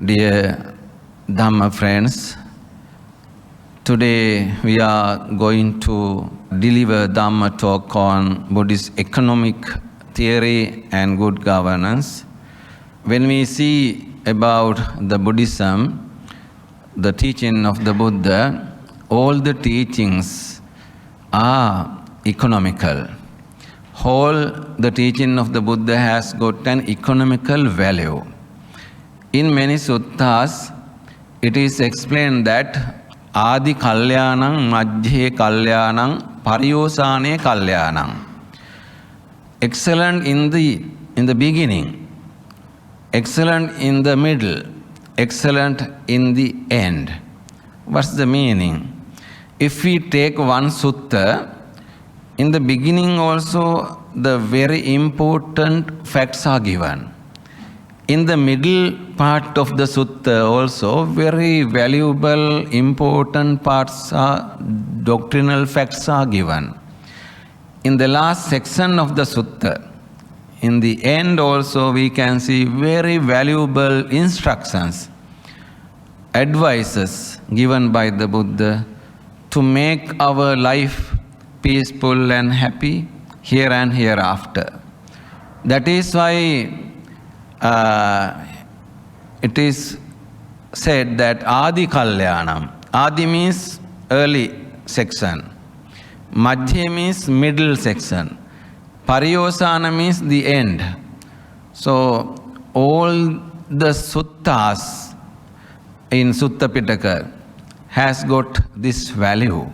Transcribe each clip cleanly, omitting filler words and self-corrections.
Dear Dhamma friends, today we are going to deliver Dhamma talk on Buddhist economic theory and good governance. When we see about the Buddhism, the teaching of the Buddha, all the teachings are economical. All the teaching of the Buddha has got an economical value. In many suttas, it is explained that Adi Kalyanang, Madhye Kalyanang, Pariyosane Kalyanang. Excellent in the beginning, excellent in the middle, excellent in the end. What's the meaning? If we take one sutta, in the beginning also the very important facts are given. In the middle part of the sutta also very valuable, important parts are, doctrinal facts are given. In the last section of the sutta, in the end also we can see very valuable instructions, advices given by the Buddha to make our life peaceful and happy here and hereafter. That is why it is said that Adi Kalyanam. Adi means early section. Madhya means middle section. Pariyosana means the end. So all the suttas in Sutta Pitaka has got this value.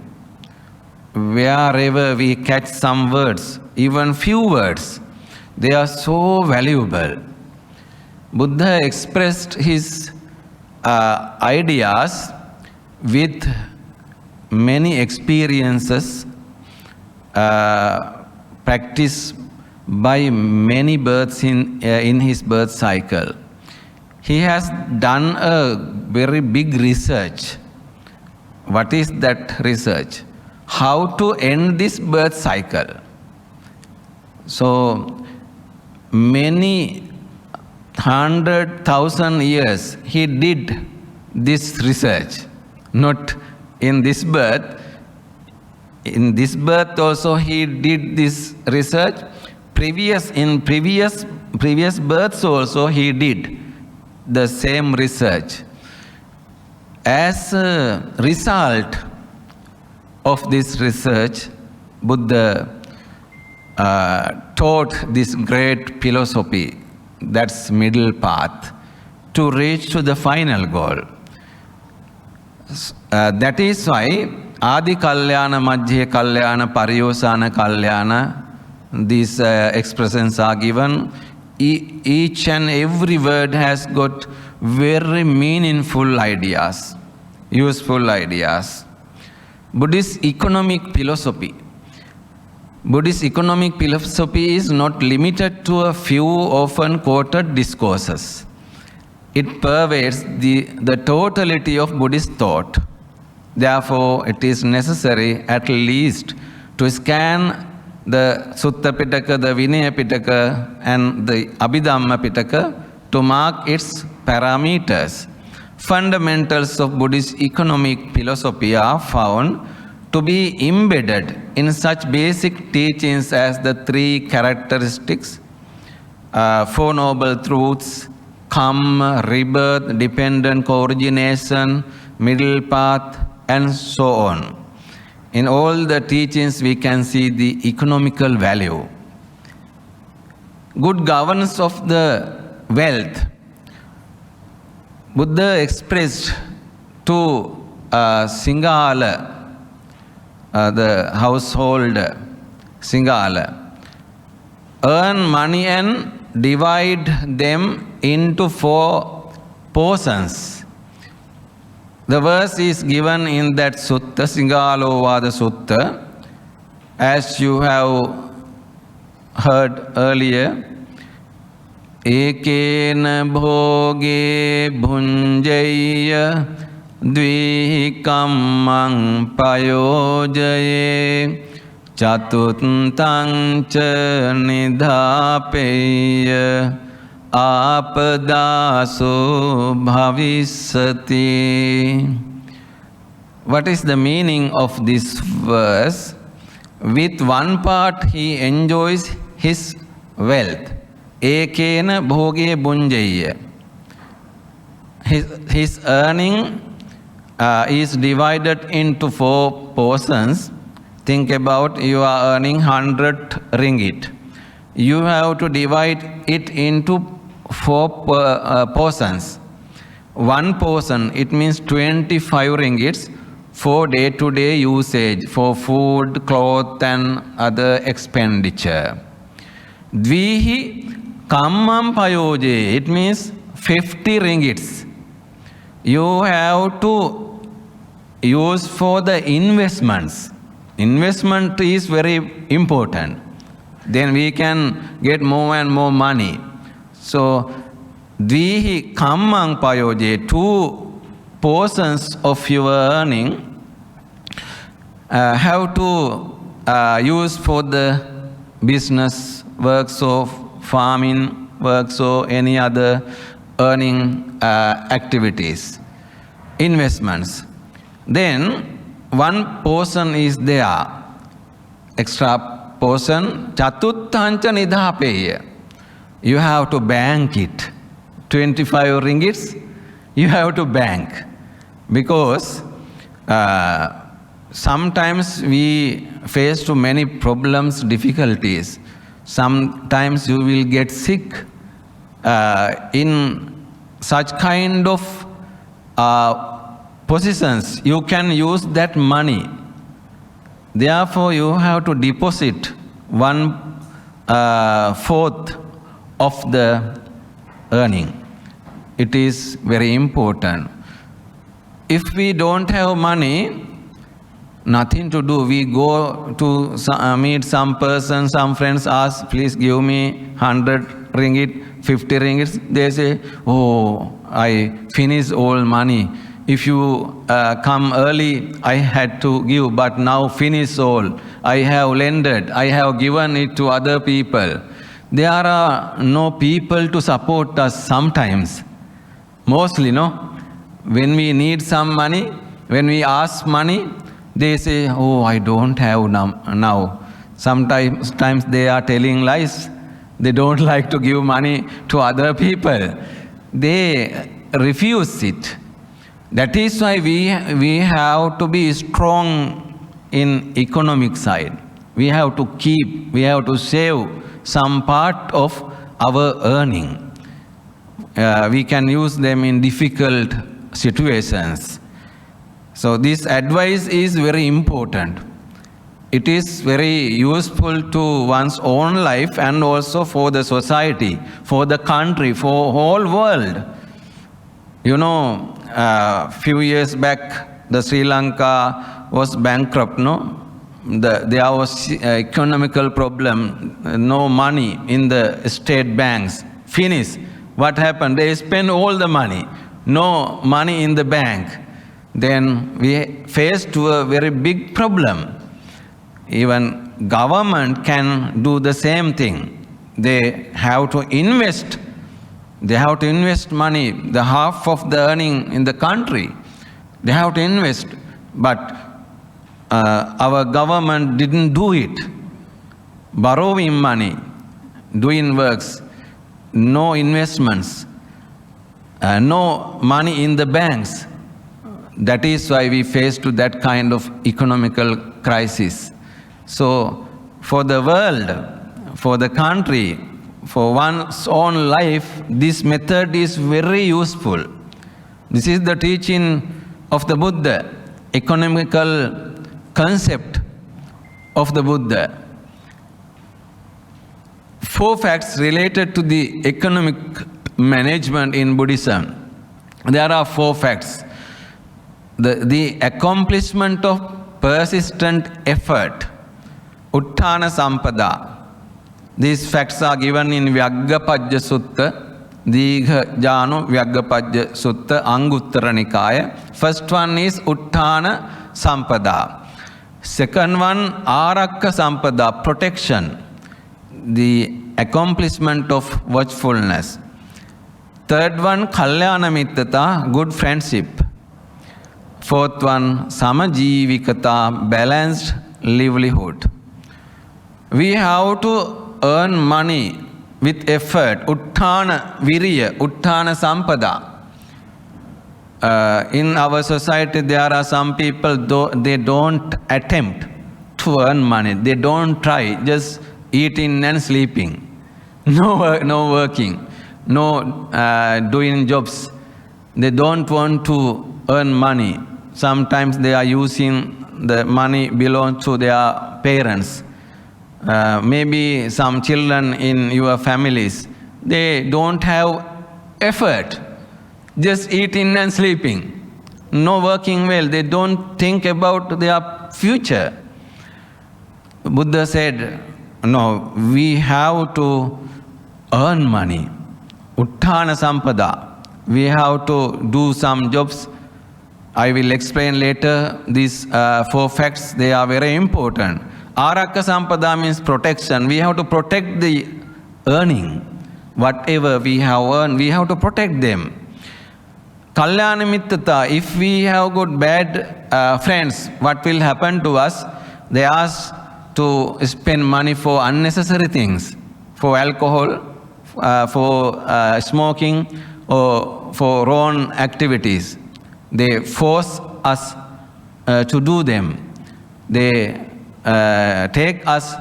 Wherever we catch some words, even few words, they are so valuable. Buddha expressed his ideas with many experiences practiced by many births in his birth cycle. He has done a very big research. What is that research? How to end this birth cycle. So many 100,000 years he did this research. Not in this birth. In this birth also he did this research. In previous births also he did the same research. As a result of this research, Buddha taught this great philosophy, that's middle path, to reach to the final goal. That is why Adi Kalyana, Madhya Kalyana, Pariyosana Kalyana, these expressions are given. Each and every word has got very meaningful ideas, useful ideas. Buddhist economic philosophy. Buddhist economic philosophy is not limited to a few often quoted discourses. It pervades the totality of Buddhist thought. Therefore, it is necessary at least to scan the Sutta Pitaka, the Vinaya Pitaka, and the Abhidhamma Pitaka to mark its parameters. Fundamentals of Buddhist economic philosophy are found to be embedded in such basic teachings as the three characteristics, Four Noble Truths, karma, rebirth, dependent co-origination, middle path, and so on. In all the teachings we can see the economical value. Good governance of the wealth. Buddha expressed to Singhala, the household Singhala, earn money and divide them into 4 portions. The verse is given in that sutta, Singalovada Sutta, as you have heard earlier. Ekena bhoge bhunjaya dvikammang payojaye chatuttang cha nidhapeya apadaso bhavissati. What is the meaning of this verse? With one part he enjoys his wealth. Ekena bhoge bunjaya. His earning is divided into 4 portions. Think about, you are earning 100 ringgit. You have to divide it into 4 portions. 1 portion, it means 25 ringgits for day-to-day usage, for food, cloth and other expenditure. Dvihi kammam payoje, it means 50 ringgits. You have to use for the investments. Investment is very important. Then we can get more and more money. So, dvihi kammam payoje, 2 portions of your earning have to use for the business works of farming works or any other earning activities, investments. Then 1 portion is there, extra portion, chatuttancha nidhapeya. You have to bank it. 25 ringgits, you have to bank. Because sometimes we face too many problems, difficulties. Sometimes you will get sick. In such kind of positions, you can use that money. Therefore, you have to deposit 1/4 of the earning. It is very important. If we don't have money, nothing to do. We go to meet some person, some friends ask, please give me 100 ringgit, 50 ringgit. They say, oh, I finished all money. If you come early, I had to give, but now finish all. I have lended, I have given it to other people. There are no people to support us sometimes. Mostly, no? When we need some money, when we ask money, they say, oh, I don't have now. Sometimes they are telling lies. They don't like to give money to other people. They refuse it. That is why we have to be strong in economic side. We have to keep, we have to save some part of our earning. We can use them in difficult situations. So this advice is very important. It is very useful to one's own life and also for the society, for the country, for whole world. You know, few years back, the Sri Lanka was bankrupt, no? There was economical problem, no money in the state banks. Finished. What happened? They spent all the money. No money in the bank. Then we faced a very big problem. Even government can do the same thing. They have to invest. They have to invest money, the half of the earning in the country. They have to invest. But our government didn't do it. Borrowing money, doing works, no investments, no money in the banks. That is why we faced that kind of economical crisis. So for the world, for the country, for one's own life, this method is very useful. This is the teaching of the Buddha, economical concept of the Buddha. 4 facts related to the economic management in Buddhism. There are 4 facts. The accomplishment of persistent effort, Utthana Sampada. These facts are given in Vyaggapajja Sutta, Digha Jano Vyaggapajja Sutta, Anguttara Nikaya. First one is Utthana Sampada. Second one, Arakka Sampada, protection, the accomplishment of watchfulness. Third one, kalyana mittata, good friendship. Fourth one, samajivikata, balanced livelihood. We have to earn money with effort. Utthana virya, utthana sampada. In our society, there are some people, they don't attempt to earn money. They don't try, just eating and sleeping. No working, no doing jobs. They don't want to earn money. Sometimes they are using the money belongs to their parents. Maybe some children in your families, they don't have effort, just eating and sleeping, no working well. They don't think about their future. Buddha said, no, we have to earn money. Utthana sampada. We have to do some jobs. I will explain later. These 4 facts, they are very important. Arakka sampada means protection. We have to protect the earning. Whatever we have earned, we have to protect them. Kalyana mittata, if we have good bad friends, what will happen to us? They ask to spend money for unnecessary things, for alcohol, for smoking, or for wrong activities. They force us to do them. They take us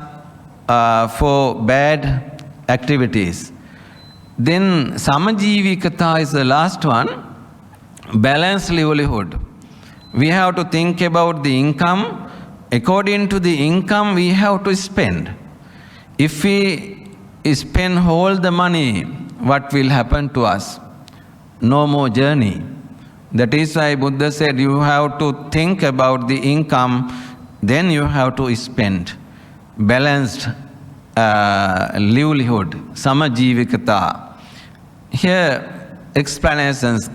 for bad activities. Then samajivikata is the last one. Balanced livelihood. We have to think about the income. According to the income, we have to spend. If we spend all the money, what will happen to us? No more journey. That is why Buddha said you have to think about the income, then you have to spend. Balanced livelihood, samajivikata. Here, explanations,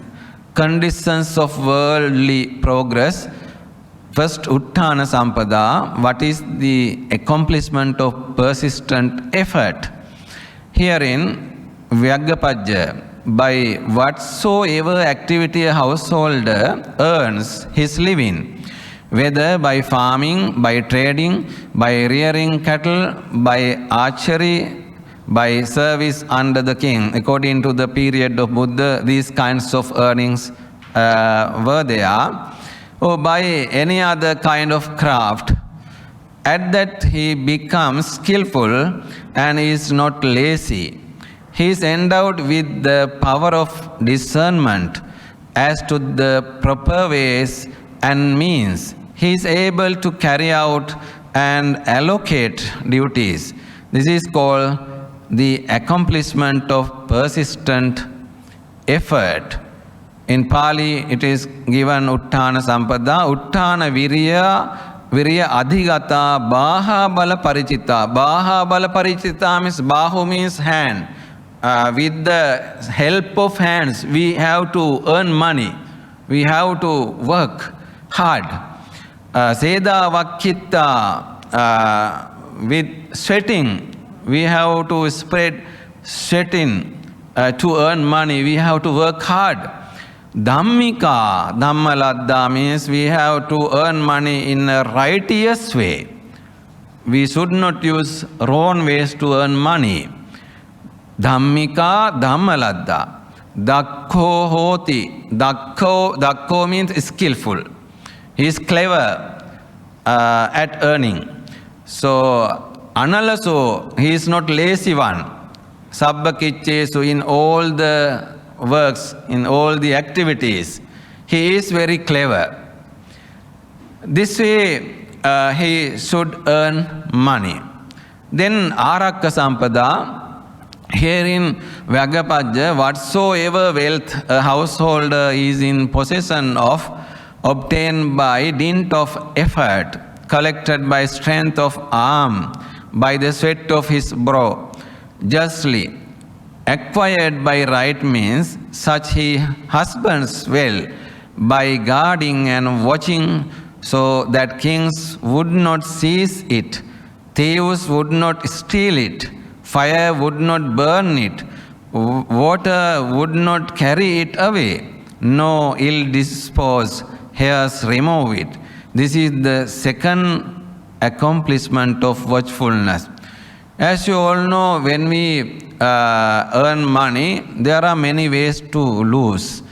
conditions of worldly progress. First, utthana sampada, what is the accomplishment of persistent effort? Herein, Vyaggapaja, by whatsoever activity a householder earns his living, whether by farming, by trading, by rearing cattle, by archery, by service under the king. According to the period of Buddha, these kinds of earnings were there. Or by any other kind of craft. At that he becomes skillful and is not lazy. He is endowed with the power of discernment as to the proper ways and means. He is able to carry out and allocate duties. This is called the accomplishment of persistent effort. In Pali, it is given utthana sampada, utthana virya adhigata, baha bala paricita. Baha bala paricita means, bahu means hand. With the help of hands, we have to earn money. We have to work hard. Seda vakkita, with sweating, we have to spread sweating to earn money. We have to work hard. Dhammika, Dhammaladda means we have to earn money in a righteous way. We should not use wrong ways to earn money. Dhammika, Dhammaladda. Dakkho hoti. Dakkho means skillful. He is clever at earning. So, Analaso, he is not lazy one. Sabbakicchesu, in all the works, in all the activities, he is very clever. This way, he should earn money. Then, Arakka Sampada, herein Vyaggapaja, whatsoever wealth a householder is in possession of, obtained by dint of effort, collected by strength of arm, by the sweat of his brow, justly acquired by right means, such he husbands well, by guarding and watching, so that kings would not seize it, thieves would not steal it, fire would not burn it, water would not carry it away. No ill-disposed hairs remove it. This is the second accomplishment of watchfulness. As you all know, when we earn money, there are many ways to lose.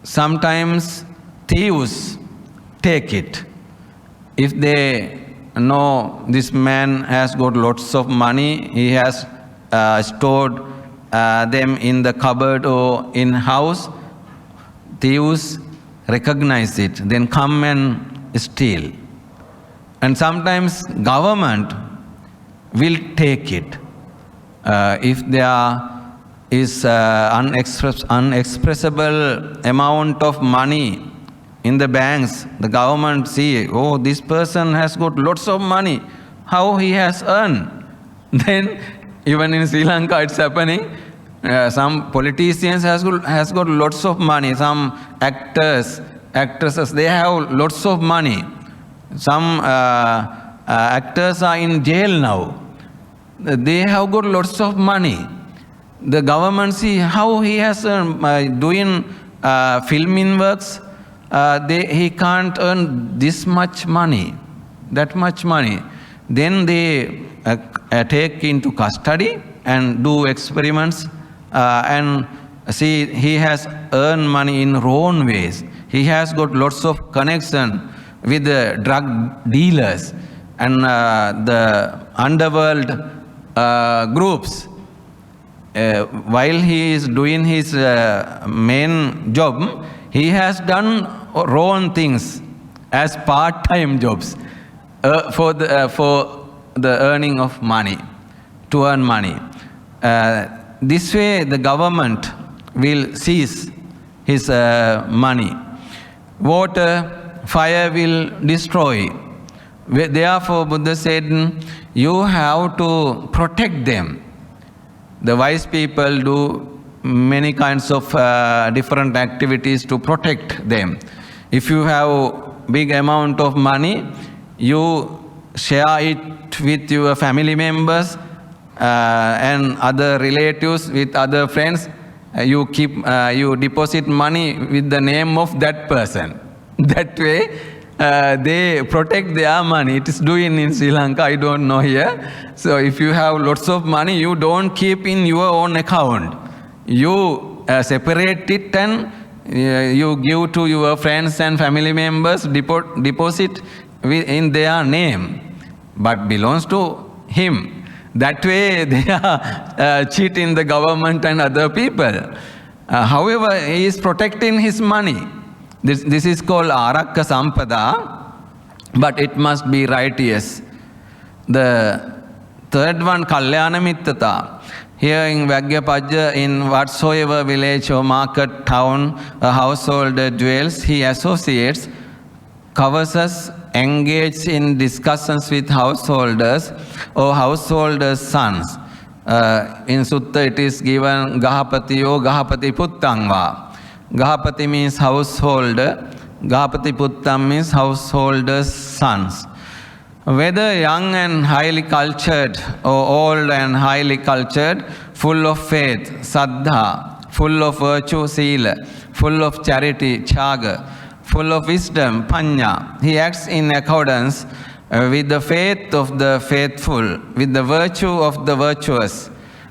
Sometimes thieves take it. If they know this man has got lots of money, he has stored them in the cupboard or in house, thieves recognize it, then come and steal. And sometimes government will take it. If there is unexpressible amount of money in the banks, the government see, oh, this person has got lots of money, how he has earned. Then even in Sri Lanka it's happening. Some politicians has got lots of money. Some actresses, they have lots of money. Some actors are in jail now. They have got lots of money. The government see how he has doing filming works. He can't earn this much money, that much money. Then they take into custody and do experiments and see he has earned money in wrong ways. He has got lots of connection with the drug dealers and the underworld groups. While he is doing his main job, he has done wrong things as part-time jobs for the earning of money, to earn money. This way the government will seize his money. Water, fire will destroy. Therefore, Buddha said, you have to protect them. The wise people do many kinds of different activities to protect them. If you have big amount of money, you share it with your family members and other relatives, with other friends. You deposit money with the name of that person. That way, they protect their money. It is doing in Sri Lanka, I don't know here. So if you have lots of money, you don't keep in your own account. You separate it and you give to your friends and family members, deposit in their name, but belongs to him. That way they are cheating the government and other people. However, he is protecting his money. This is called Arakka Sampada, but it must be righteous. The third one, Kalyana Mittata. Here in Vagyapajja, in whatsoever village or market, town, a householder dwells, he associates, covers, engages in discussions with householders or householders' sons. In Sutta it is given Gahapati o Gahapati Puttangva. Gahapati means householder, Gahapati Puttam means householder's sons. Whether young and highly cultured or old and highly cultured, full of faith, saddha, full of virtue, sila, full of charity, chaga, full of wisdom, panya, he acts in accordance with the faith of the faithful, with the virtue of the virtuous,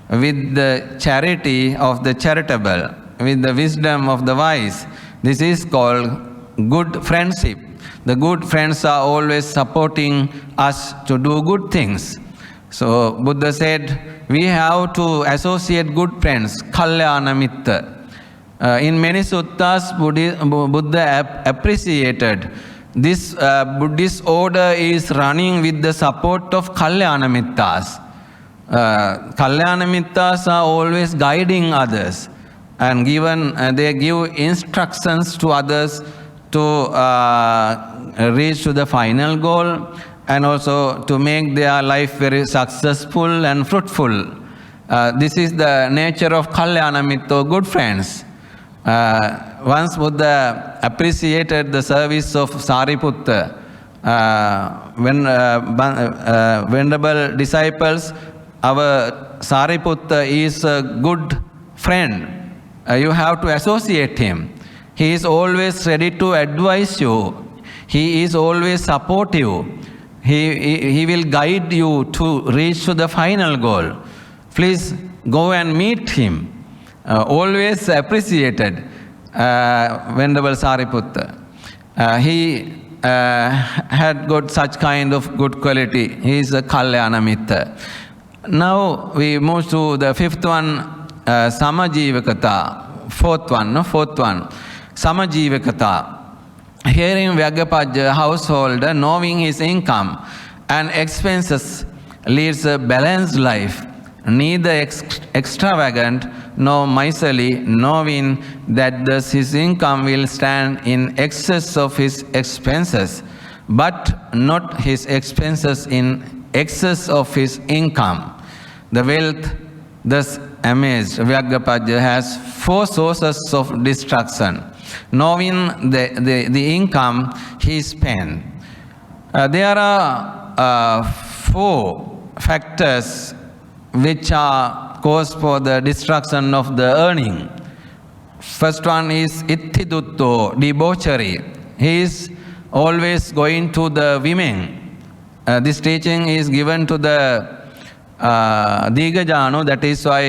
with the charity of the charitable, with the wisdom of the wise. This is called good friendship. The good friends are always supporting us to do good things. So Buddha said, we have to associate good friends, kalyana mitta. In many suttas, Buddha appreciated this Buddhist order is running with the support of kalyana mittas. Kalyana mittas are always guiding others and they give instructions to others to reach to the final goal and also to make their life very successful and fruitful. This is the nature of kalyana mitta, good friends. Once Buddha appreciated the service of Sariputta, when venerable disciples our Sariputta is a good friend. You have to associate him. He is always ready to advise you. He is always supportive. He will guide you to reach to the final goal. Please go and meet him. Always appreciated, Venerable Sariputta. He had got such kind of good quality. He is a Kalyana Mitta. Now we move to the fifth one, Samajivakata. Fourth one. Samajivakata. Here in Vyagapaja householder, knowing his income and expenses, leads a balanced life, neither extravagant nor miserly, knowing that thus his income will stand in excess of his expenses, but not his expenses in excess of his income. The wealth thus amassed, Vyagapaja has 4 sources of destruction. Knowing the income he spent. There are 4 factors which are cause for the destruction of the earning. First one is ittidutto, debauchery. He is always going to the women. This teaching is given to the Digajanu, that is why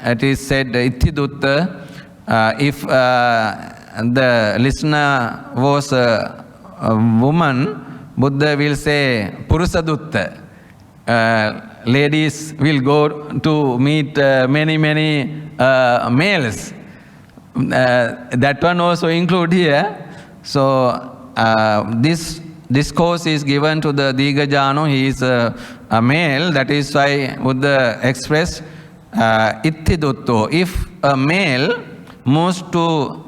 it is said ittidutta. If the listener was a woman, Buddha will say Purusadutta. Ladies will go to meet many males. That one also include here. So this discourse is given to the Digajanu. He is a male. That is why Buddha expressed ittidutto. If a male moves to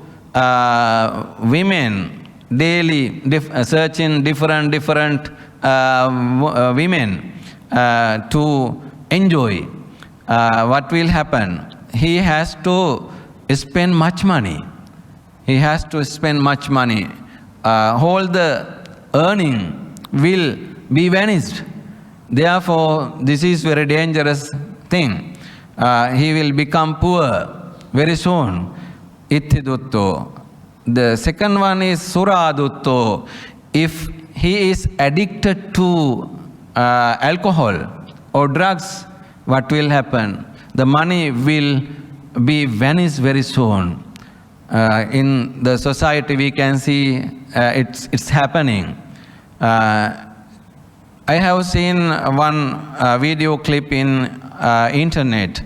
women daily, searching different women to enjoy, what will happen? He has to spend much money. He has to spend much money. All the earning will be vanished. Therefore, this is very dangerous thing. He will become poor very soon. Ittidutto. The second one is suradutto. If he is addicted to alcohol or drugs, what will happen? The money will be vanished very soon. In the society we can see it's happening. I have seen one video clip in internet.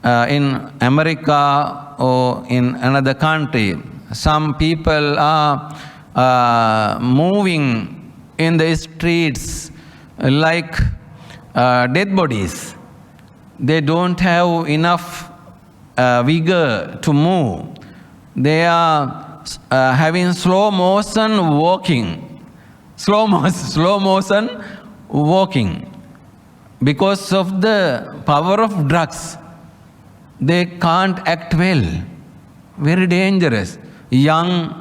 In America or in another country, some people are moving in the streets like dead bodies. They don't have enough vigor to move. They are having slow motion walking. Slow motion walking. Because of the power of drugs, they can't act well. Very dangerous. Young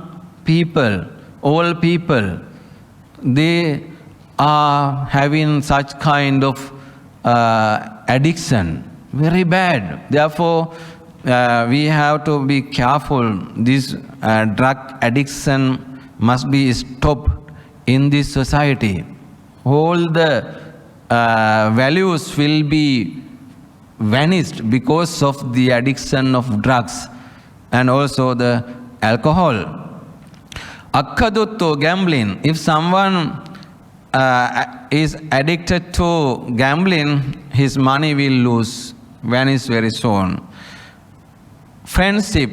people, old people, they are having such kind of addiction. Very bad. Therefore, we have to be careful. This drug addiction must be stopped in this society. All the values will be vanished because of the addiction of drugs and also the alcohol. Akkadutto, gambling. If someone is addicted to gambling, his money will vanish very soon. Friendship,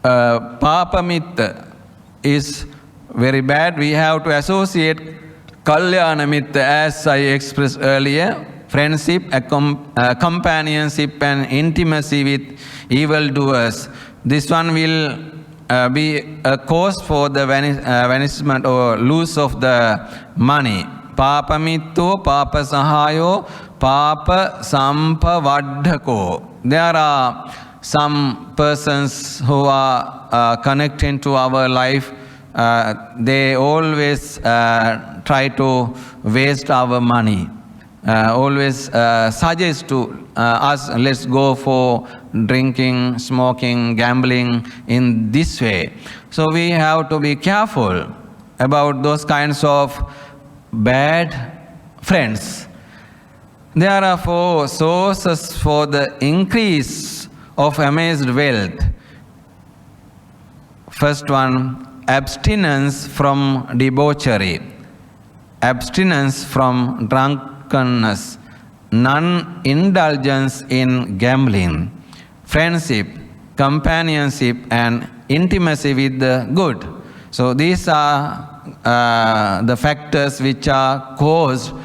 papamitta, is very bad. We have to associate kalyana mitta, as I expressed earlier. Friendship, companionship and intimacy with evildoers. This one will be a cause for the vanishment or loss of the money. Papamitto, papa sahayo, papa sampavaddhako. There are some persons who are connecting to our life. They always try to waste our money. always suggest to us, let's go for drinking, smoking, gambling in this way. So we have to be careful about those kinds of bad friends. There are 4 sources for the increase of amazed wealth. First one, abstinence from debauchery, abstinence from drunkenness, non-indulgence in gambling, friendship, companionship, and intimacy with the good. So these are the factors which are caused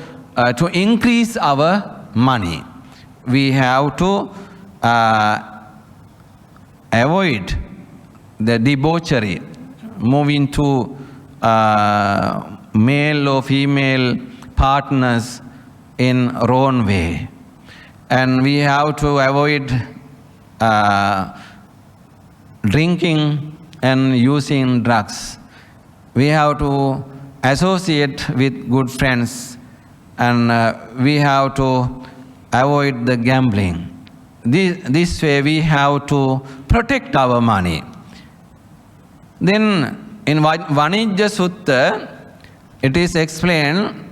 to increase our money. We have to avoid the debauchery, moving to male or female partners in wrong way. And we have to avoid drinking and using drugs. We have to associate with good friends, and we have to avoid the gambling. This way we have to protect our money. Then in Vanijja Sutta, it is explained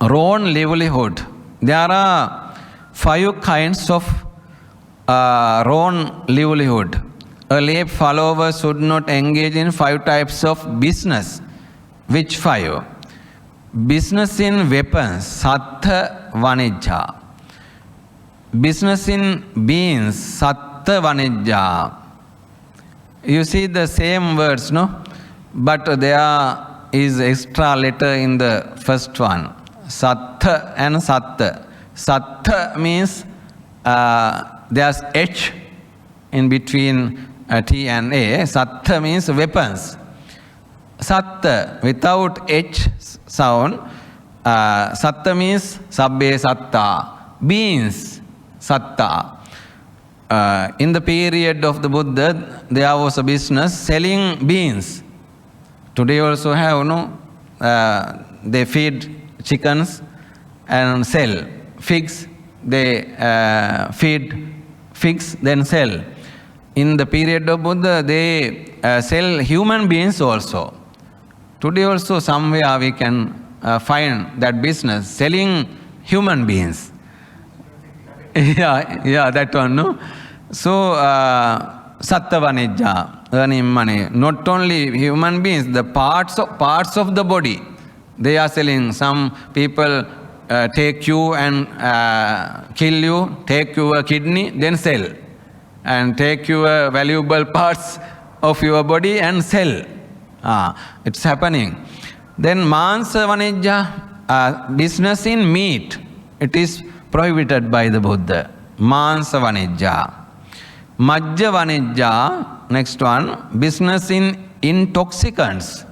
wrong livelihood. There are 5 kinds of wrong livelihood. A lay follower should not engage in 5 types of business. Which 5? Business in weapons, Sattha Vanijja. Business in beings, Sattha Vanijja. You see the same words, no? But there is extra letter in the first one. Sattha and Sattha. Sattha means there's H in between T and A. Sattha means weapons. Sattha without H sound. Sattha means sabbe satta. Beings, satta. In the period of the Buddha, there was a business selling beans. Today also have, no? They feed chickens and sell. Figs, they feed figs, then sell. In the period of Buddha, they sell human beings also. Today also somewhere we can find that business, selling human beings. Yeah, that one, no? So, Sattha Vanijja, earning money. Not only human beings, the parts of the body, they are selling. Some people take you and kill you, take your kidney, then sell. And take your valuable parts of your body and sell. It's happening. Then Mansa Vanijja, business in meat. It is prohibited by the Buddha. Mansa Vanijja. Majja Vanijja, next one, business in intoxicants.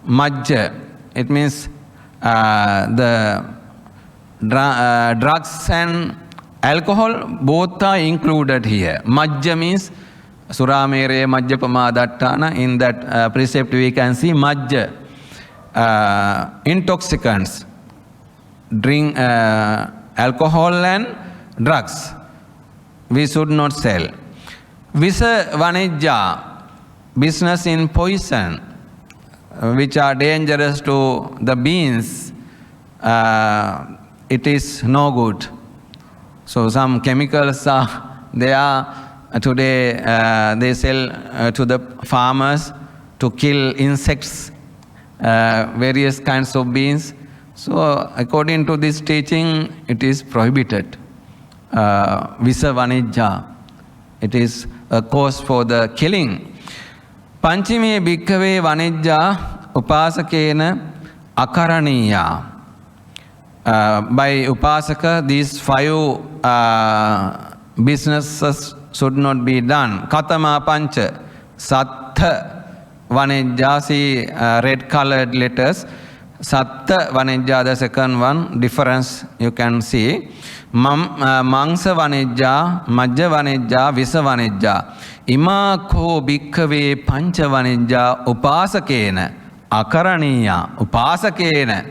Majja, it means the drugs and alcohol, both are included here. Majja means Suramere, Majja Pamadattana. In that precept we can see Majja. Intoxicants, drink, alcohol and drugs. We should not sell. Visa Vanijja, business in poison, which are dangerous to the beings. It is no good. So some chemicals are there. Today they sell to the farmers to kill insects, various kinds of beings. So according to this teaching, it is prohibited. Visa Vanijja, it is a cause for the killing. Panchime bhikkhave vanijja upasakena akaraniya. By upasaka, these 5 businesses should not be done. Katama pancha, sattha vanijja, see red colored letters. Sattha vanijja, the second one, difference you can see. Mangsa vanijja, majja vanijja, visa vanijja. Ima ko bhikkhave pancha vanijja upasakena akaraniya. Upasakena.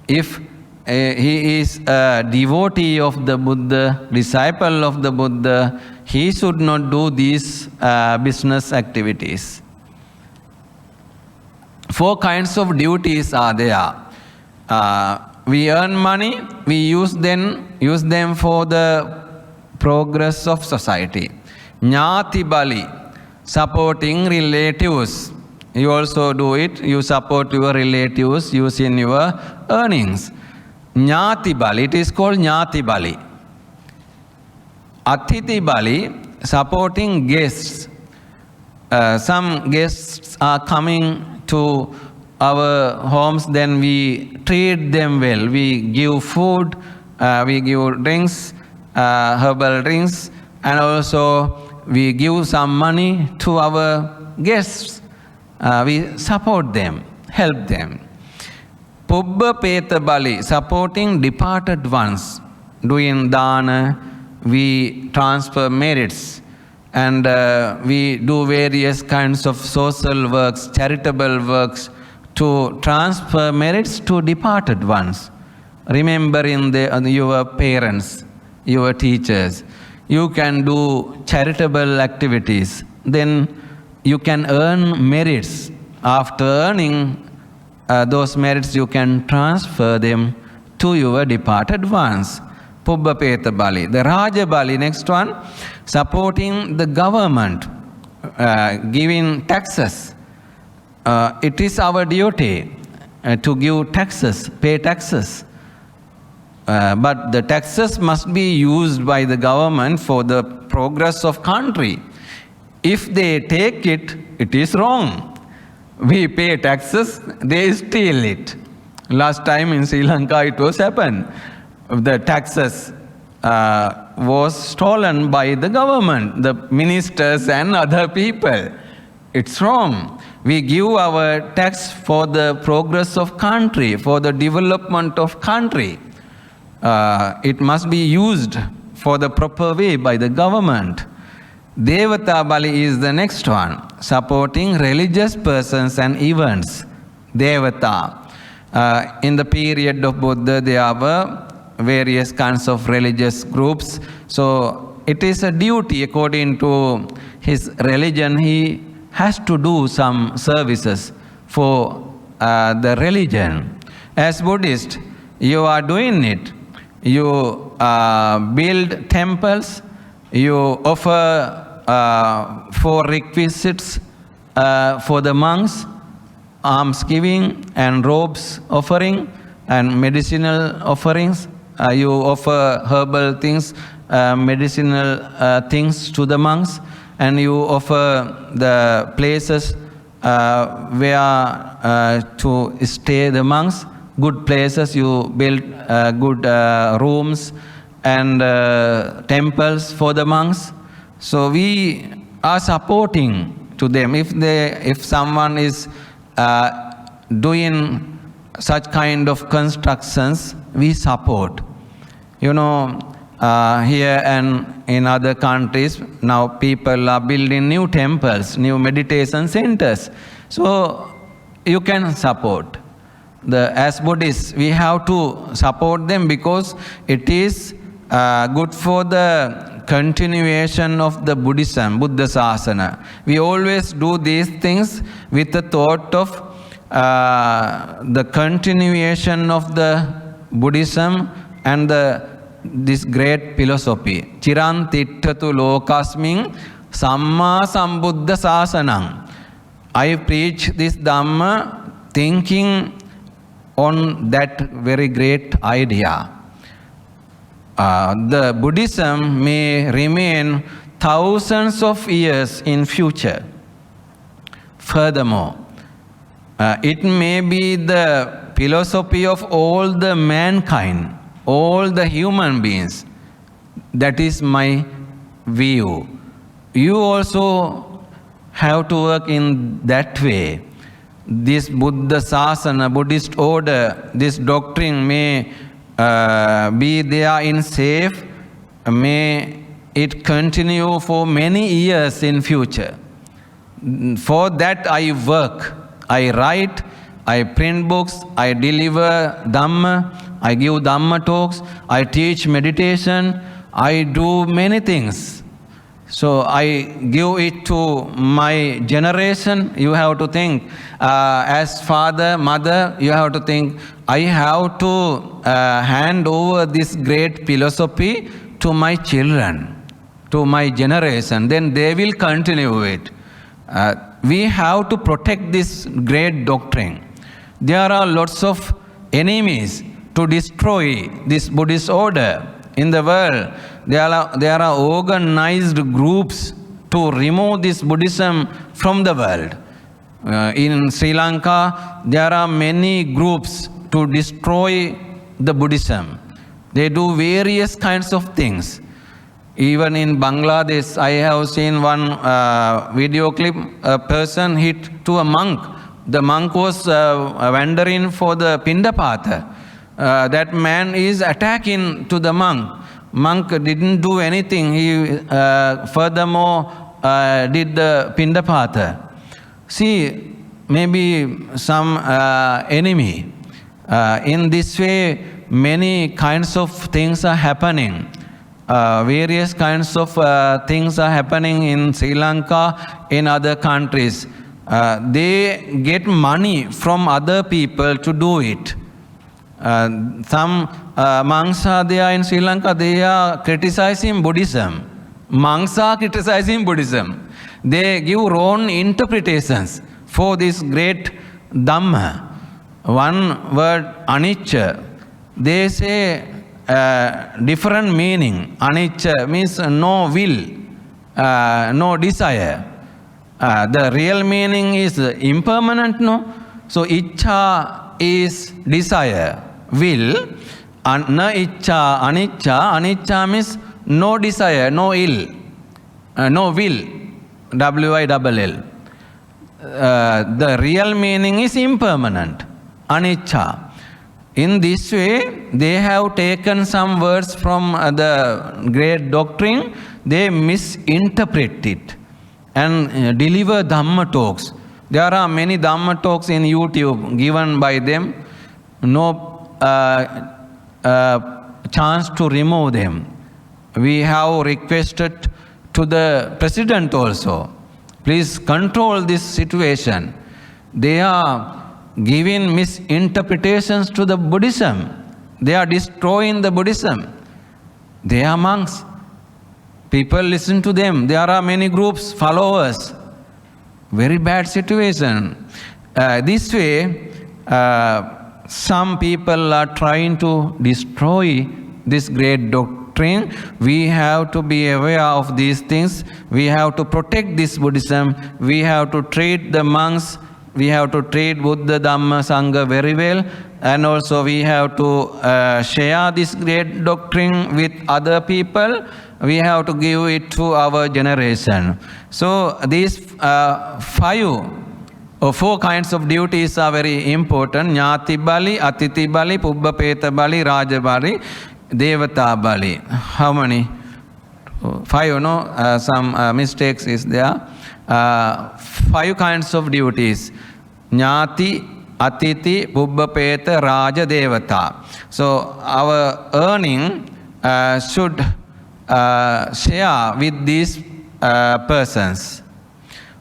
If he is a devotee of the Buddha, disciple of the Buddha, he should not do these business activities. 4 kinds of duties are there. We earn money, we use them for the progress of society. Jnati bali, supporting relatives. You also do it, you support your relatives using your earnings. Jnati bali, it is called Jnati bali. Atthiti bali, supporting guests. Some guests are coming to our homes, then we treat them well. We give food, we give drinks, herbal drinks, and also we give some money to our guests. We support them, help them. Pubba Peta Bali, supporting departed ones. Doing dana, we transfer merits, and we do various kinds of social works, charitable works, to transfer merits to departed ones. Remembering your parents, your teachers. You can do charitable activities. Then you can earn merits. After earning those merits, you can transfer them to your departed ones. Pubba Peta Bali. The Raja Bali, next one, supporting the government, giving taxes. It is our duty to give taxes, pay taxes. But the taxes must be used by the government for the progress of country. If they take it, it is wrong. We pay taxes, they steal it. Last time in Sri Lanka it was happened. The taxes was stolen by the government, the ministers and other people. It's wrong. We give our tax for the progress of country, for the development of country. It must be used for the proper way by the government. Devata Bali is the next one, supporting religious persons and events. Devata. In the period of Buddha, there were various kinds of religious groups. So it is a duty according to his religion. He has to do some services for the religion. As Buddhist, you are doing it. You build temples, you offer 4 requisites for the monks, almsgiving and robes offering and medicinal offerings. You offer herbal things, medicinal things to the monks, and you offer the places where to stay the monks, good places. You build good rooms and temples for the monks. So we are supporting to them. If someone is doing such kind of constructions, we support. You know, here and in other countries, now people are building new temples, new meditation centers. So you can support. As Buddhists, we have to support them because it is good for the continuation of the Buddhism, Buddha Sasana. We always do these things with the thought of the continuation of the Buddhism and this great philosophy. Chiran tittatu lokasmin samma sambuddha sasanam. I preach this Dhamma thinking on that very great idea. The Buddhism may remain thousands of years in future. Furthermore, it may be the philosophy of all the mankind, all the human beings. That is my view. You also have to work in that way. This Buddha Sasana, Buddhist order, this doctrine may be there in safe, may it continue for many years in future. For that I work, I write, I print books, I deliver Dhamma, I give Dhamma talks, I teach meditation, I do many things. So I give it to my generation. You have to think, as father, mother, you have to think, I have to hand over this great philosophy to my children, to my generation. Then they will continue it. We have to protect this great doctrine. There are lots of enemies to destroy this Buddhist order in the world. There are organized groups to remove this Buddhism from the world. In Sri Lanka, there are many groups to destroy the Buddhism. They do various kinds of things. Even in Bangladesh, I have seen one video clip, a person hit to a monk. The monk was wandering for the Pindapata. That man is attacking to the monk. Monk didn't do anything. He furthermore did the Pindapata. See, maybe some enemy. In this way, many kinds of things are happening. Various kinds of things are happening in Sri Lanka, in other countries. They get money from other people to do it. Some monks are there in Sri Lanka, they are criticizing Buddhism. Monks are criticizing Buddhism. They give wrong interpretations for this great Dhamma. One word, anicca, they say different meaning. Anicca means no will, no desire. The real meaning is impermanent, no? So, iccha is desire, will. Na iccha, anicca. Anicca means no desire, no ill, no will, W-I-L-L. The real meaning is impermanent, anicca. In this way, they have taken some words from the great doctrine, they misinterpret it and deliver Dhamma talks. There are many Dhamma talks in YouTube given by them. No chance to remove them. We have requested to the president also, please control this situation. They are giving misinterpretations to the Buddhism. They are destroying the Buddhism. They are monks. People listen to them. There are many groups, followers. Very bad situation. This way, some people are trying to destroy this great doctrine. We have to be aware of these things. We have to protect this Buddhism. We have to treat the monks, we have to treat Buddha, Dhamma, Sangha very well. And also we have to share this great doctrine with other people. We have to give it to our generation. So these 4 kinds of duties are very important. Jnati Bali, Atiti Bali, Pubbapeta Bali, Raja Bali, Devata Bali. How many? 5, no? Some mistakes is there. 5 kinds of duties. Jnati, Atiti, Pubbapeta, Raja, Devata. So our earning should share with these persons.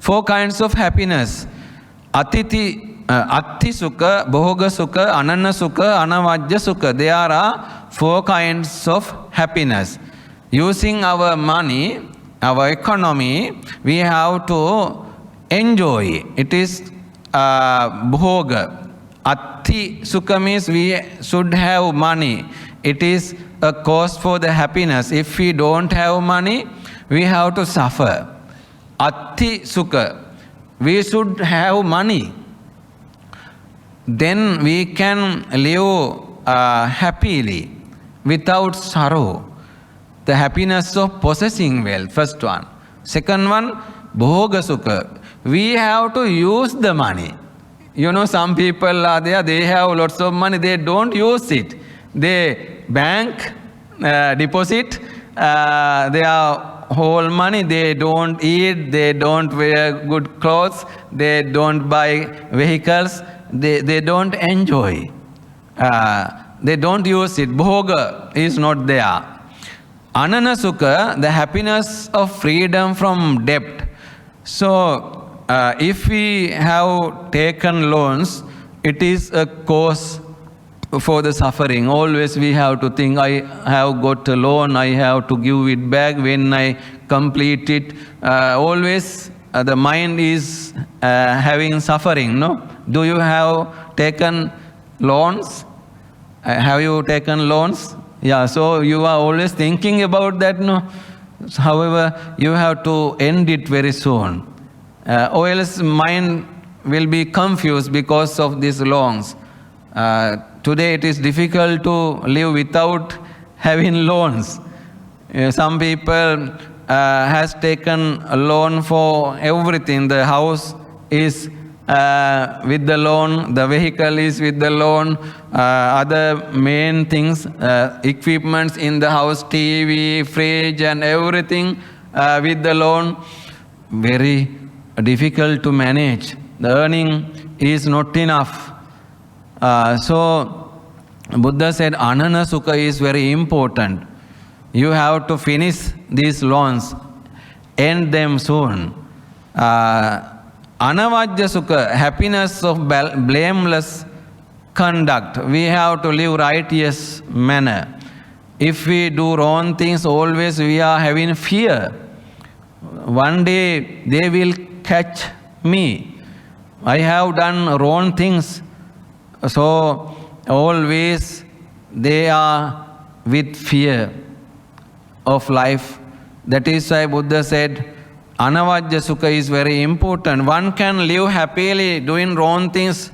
4 kinds of happiness. Atiti, Atti Sukha, Bhoga Sukha, Anana Sukha, Anavajja Sukha. There are 4 kinds of happiness. Using our money, our economy, we have to enjoy. It is bhoga. Atti Sukha means we should have money. It is a cause for the happiness. If we don't have money, we have to suffer. Atti Sukha, we should have money. Then we can live happily without sorrow. The happiness of possessing wealth, first one. Second one, bhoga sukha. We have to use the money. Some people are there, they have lots of money, they don't use it. They bank, deposit their whole money, they don't eat, they don't wear good clothes, they don't buy vehicles, they don't enjoy. they don't use it. Bhoga is not there. Anana Sukha, the happiness of freedom from debt. So, if we have taken loans, it is a cause for the suffering. Always we have to think, I have got a loan, I have to give it back when I complete it. Always the mind is having suffering, no? Do you have taken loans? Have you taken loans? Yeah, so you are always thinking about that, no? However, you have to end it very soon. Or else mind will be confused because of these loans. Today it is difficult to live without having loans. Some people has taken a loan for everything. The house is with the loan, the vehicle is with the loan, other main things, equipments in the house, TV, fridge and everything with the loan. Very difficult to manage. The earning is not enough. So Buddha said Anana Sukha is very important. You have to finish these loans, end them soon. Anavajya Sukha, happiness of blameless conduct. We have to live righteous manner. If we do wrong things, always we are having fear. One day they will catch me. I have done wrong things. So always they are with fear of life. That is why Buddha said Anavajya Sukha is very important. One can live happily doing wrong things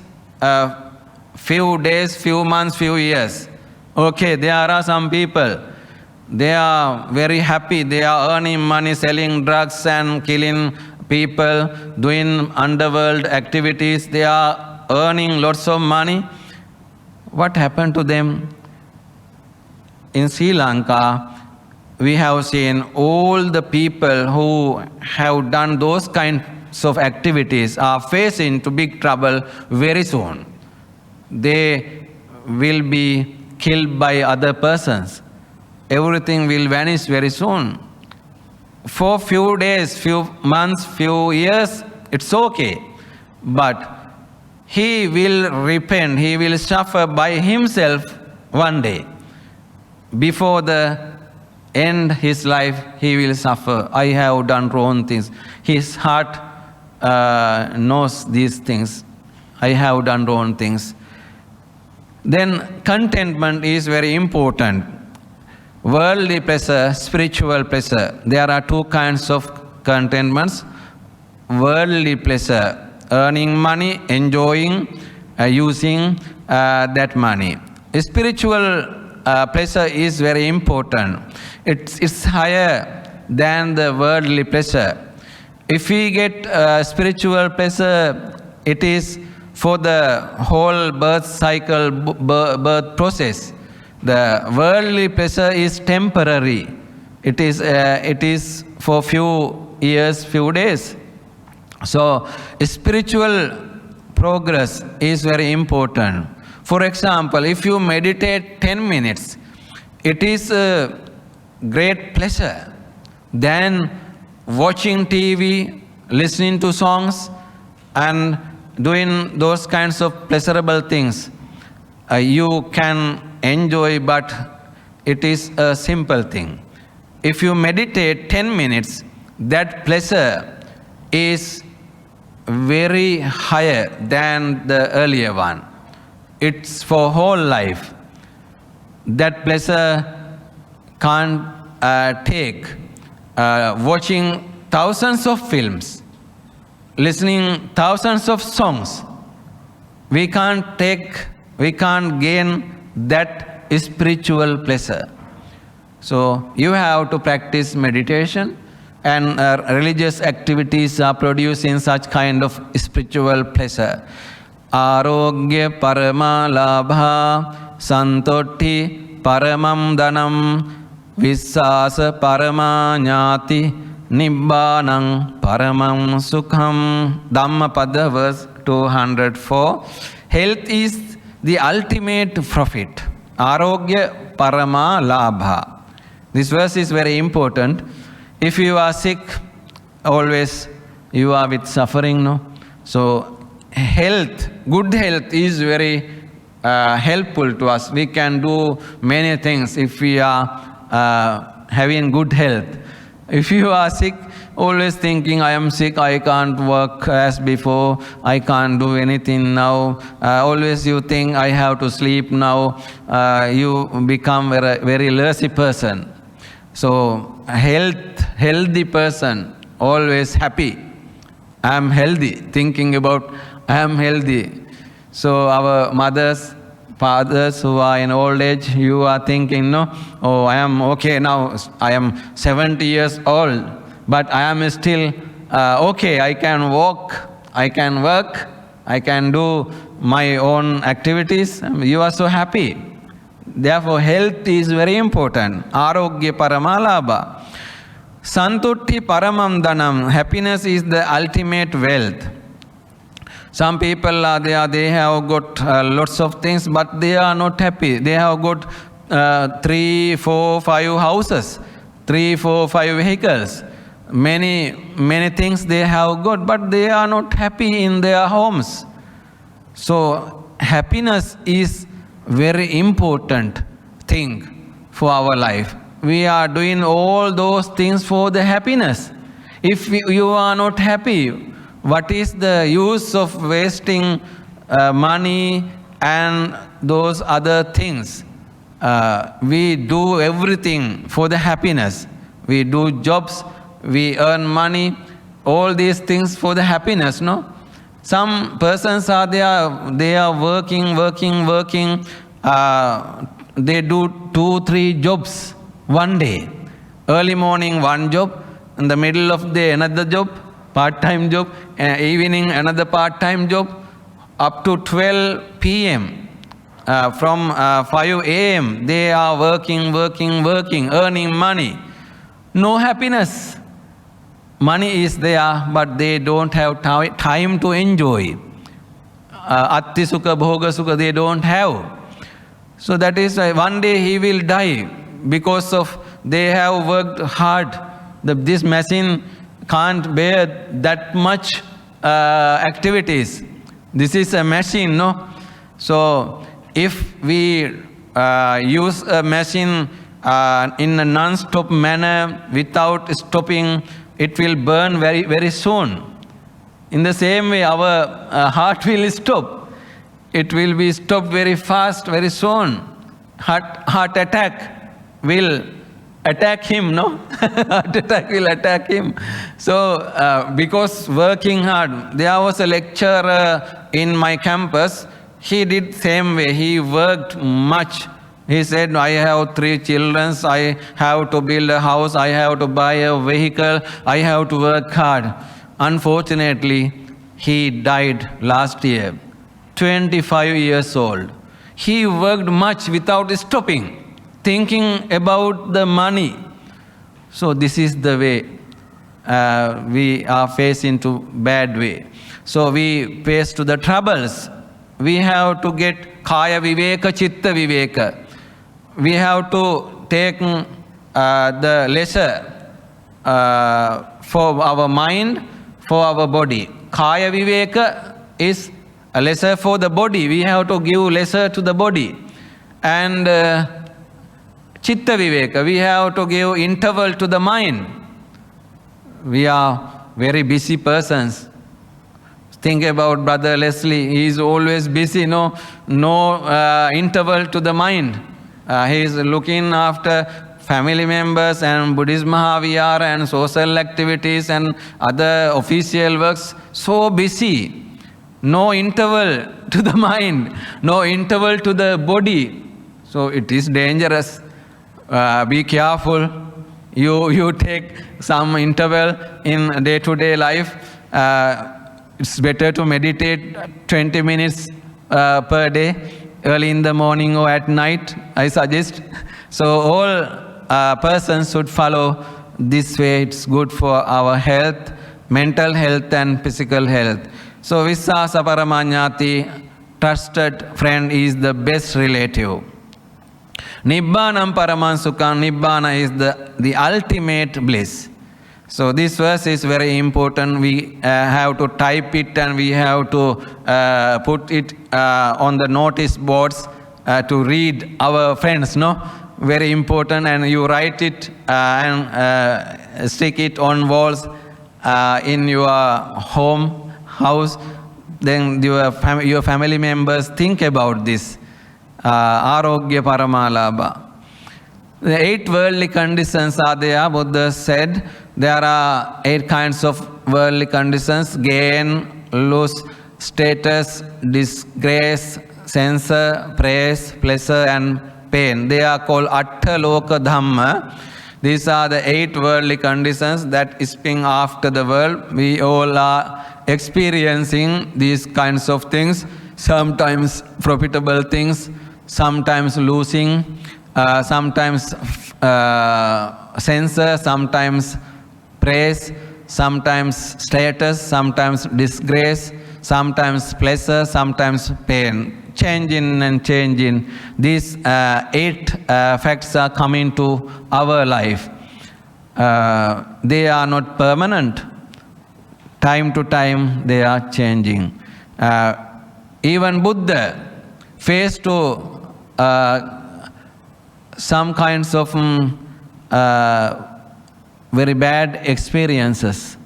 few days, few months, few years. Okay, there are some people, they are very happy, they are earning money, selling drugs and killing people, doing underworld activities, they are earning lots of money. What happened to them? In Sri Lanka, we have seen all the people who have done those kinds of activities are facing to big trouble very soon. They will be killed by other persons. Everything will vanish very soon. For few days, few months, few years, it's okay. But he will repent, he will suffer by himself one day. Before the end his life, he will suffer. I have done wrong things. His heart knows these things. I have done wrong things. Then contentment is very important. Worldly pleasure, spiritual pleasure. There are two kinds of contentments. Worldly pleasure, earning money, enjoying, using that money. Spiritual pleasure is very important. It's higher than the worldly pleasure. If we get spiritual pleasure, it is for the whole birth cycle, birth process. The worldly pleasure is temporary. It is for few years, few days. So spiritual progress is very important. For example, if you meditate 10 minutes, it is a great pleasure than watching TV, listening to songs, and doing those kinds of pleasurable things. You can enjoy, but it is a simple thing. If you meditate 10 minutes, that pleasure is very higher than the earlier one. It's for whole life. That pleasure can't take watching thousands of films, listening thousands of songs. We can't gain that spiritual pleasure. So you have to practice meditation, and religious activities are producing such kind of spiritual pleasure. Arogya parama labha santotti paramam dhanam vissasa parama jnati Nibbanang paramam sukham. Dhammapada verse 204. Health is the ultimate profit. Arogya parama labha. This verse is very important. If you are sick, always you are with suffering, no? So health, good health is very helpful to us. We can do many things if we are having good health. If you are sick, always thinking, I am sick, I can't work as before, I can't do anything now. Always you think, I have to sleep now. You become a very lazy person. So healthy person, always happy. I am healthy, thinking about I am healthy. So our mothers, fathers who are in old age, you are thinking, no, oh, I am okay now, I am 70 years old, but I am still okay, I can walk, I can work, I can do my own activities. You are so happy. Therefore, health is very important. Arogya paramalabha. Santutti paramam dhanam. Happiness is the ultimate wealth. Some people are there, they have got lots of things, but they are not happy. They have got 3, 4, 5 houses, 3, 4, 5 vehicles. Many things they have got, but they are not happy in their homes. So happiness is very important thing for our life. We are doing all those things for the happiness. If you are not happy, what is the use of wasting money and those other things? We do everything for the happiness. We do jobs, we earn money, all these things for the happiness, no? Some persons are there, they are working. They do 2, 3 jobs one day. Early morning one job, in the middle of the day another job, part-time job, evening another part-time job, up to 12 p.m. From 5 a.m. they are working, earning money. No happiness. Money is there, but they don't have time to enjoy. Atti sukha, bhoga sukha, they don't have. So that is why one day he will die because of they have worked hard. This machine can't bear that much activities. This is a machine, no? So if we use a machine in a non-stop manner without stopping, it will burn very, very soon. In the same way, our heart will stop. It will be stopped very fast, very soon. Heart attack will attack him, no? Heart attack will attack him. So, because working hard, there was a lecturer in my campus. He did same way. He worked much. He said, I have 3 children, I have to build a house, I have to buy a vehicle, I have to work hard. Unfortunately, he died last year, 25 years old. He worked much without stopping, thinking about the money. So this is the way we are facing to bad way. So we face to the troubles. We have to get kaya viveka, chitta viveka. We have to take the lesser for our mind, for our body. Kaya viveka is a lesser for the body. We have to give lesser to the body. And chitta viveka, we have to give interval to the mind. We are very busy persons. Think about Brother Leslie. He is always busy, no interval to the mind. He is looking after family members and Buddhist Maha Vihara and social activities and other official works. So busy. No interval to the mind. No interval to the body. So it is dangerous. Be careful. You take some interval in day-to-day life. It's better to meditate 20 minutes per day. Early in the morning or at night, I suggest. So all persons should follow this way. It's good for our health, mental health and physical health. So Vissasa Paramanyati, trusted friend is the best relative. Nibbanam paramam sukham. Nibbana is the ultimate bliss. So this verse is very important. We have to type it and we have to put it on the notice boards to read our friends, no? Very important. And you write it and stick it on walls in your house. Then your family members think about this. Arogya Paramalabha. The 8 worldly conditions are there. Buddha said there are 8 kinds of worldly conditions: gain, loss, status, disgrace, censure, praise, pleasure, and pain. They are called Atta Loka Dhamma. These are the 8 worldly conditions that spring after the world. We all are experiencing these kinds of things, sometimes profitable things, sometimes losing, sometimes censure, sometimes praise, sometimes status, sometimes disgrace, sometimes pleasure, sometimes pain. Changing and changing. These 8 facts are coming to our life. They are not permanent. Time to time they are changing. Even Buddha faced to some kinds of very bad experiences.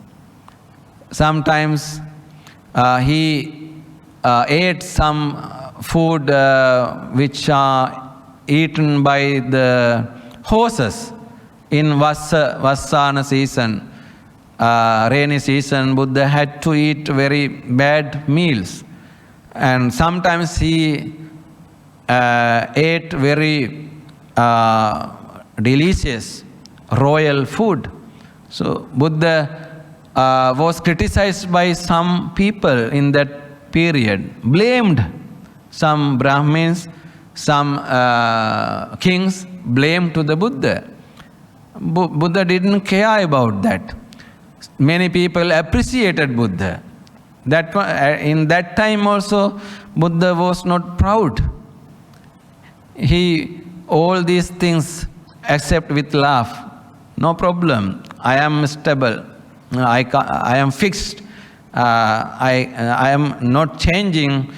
Sometimes he ate some food which are eaten by the horses in Vassana season. Rainy season, Buddha had to eat very bad meals. And sometimes he ate very delicious royal food. So Buddha was criticized by some people in that period, blamed some Brahmins, some kings, blamed to the Buddha. Buddha didn't care about that. Many people appreciated Buddha. In that time also, Buddha was not proud. He all these things accept with laugh. No problem. I am stable. I am fixed. I am not changing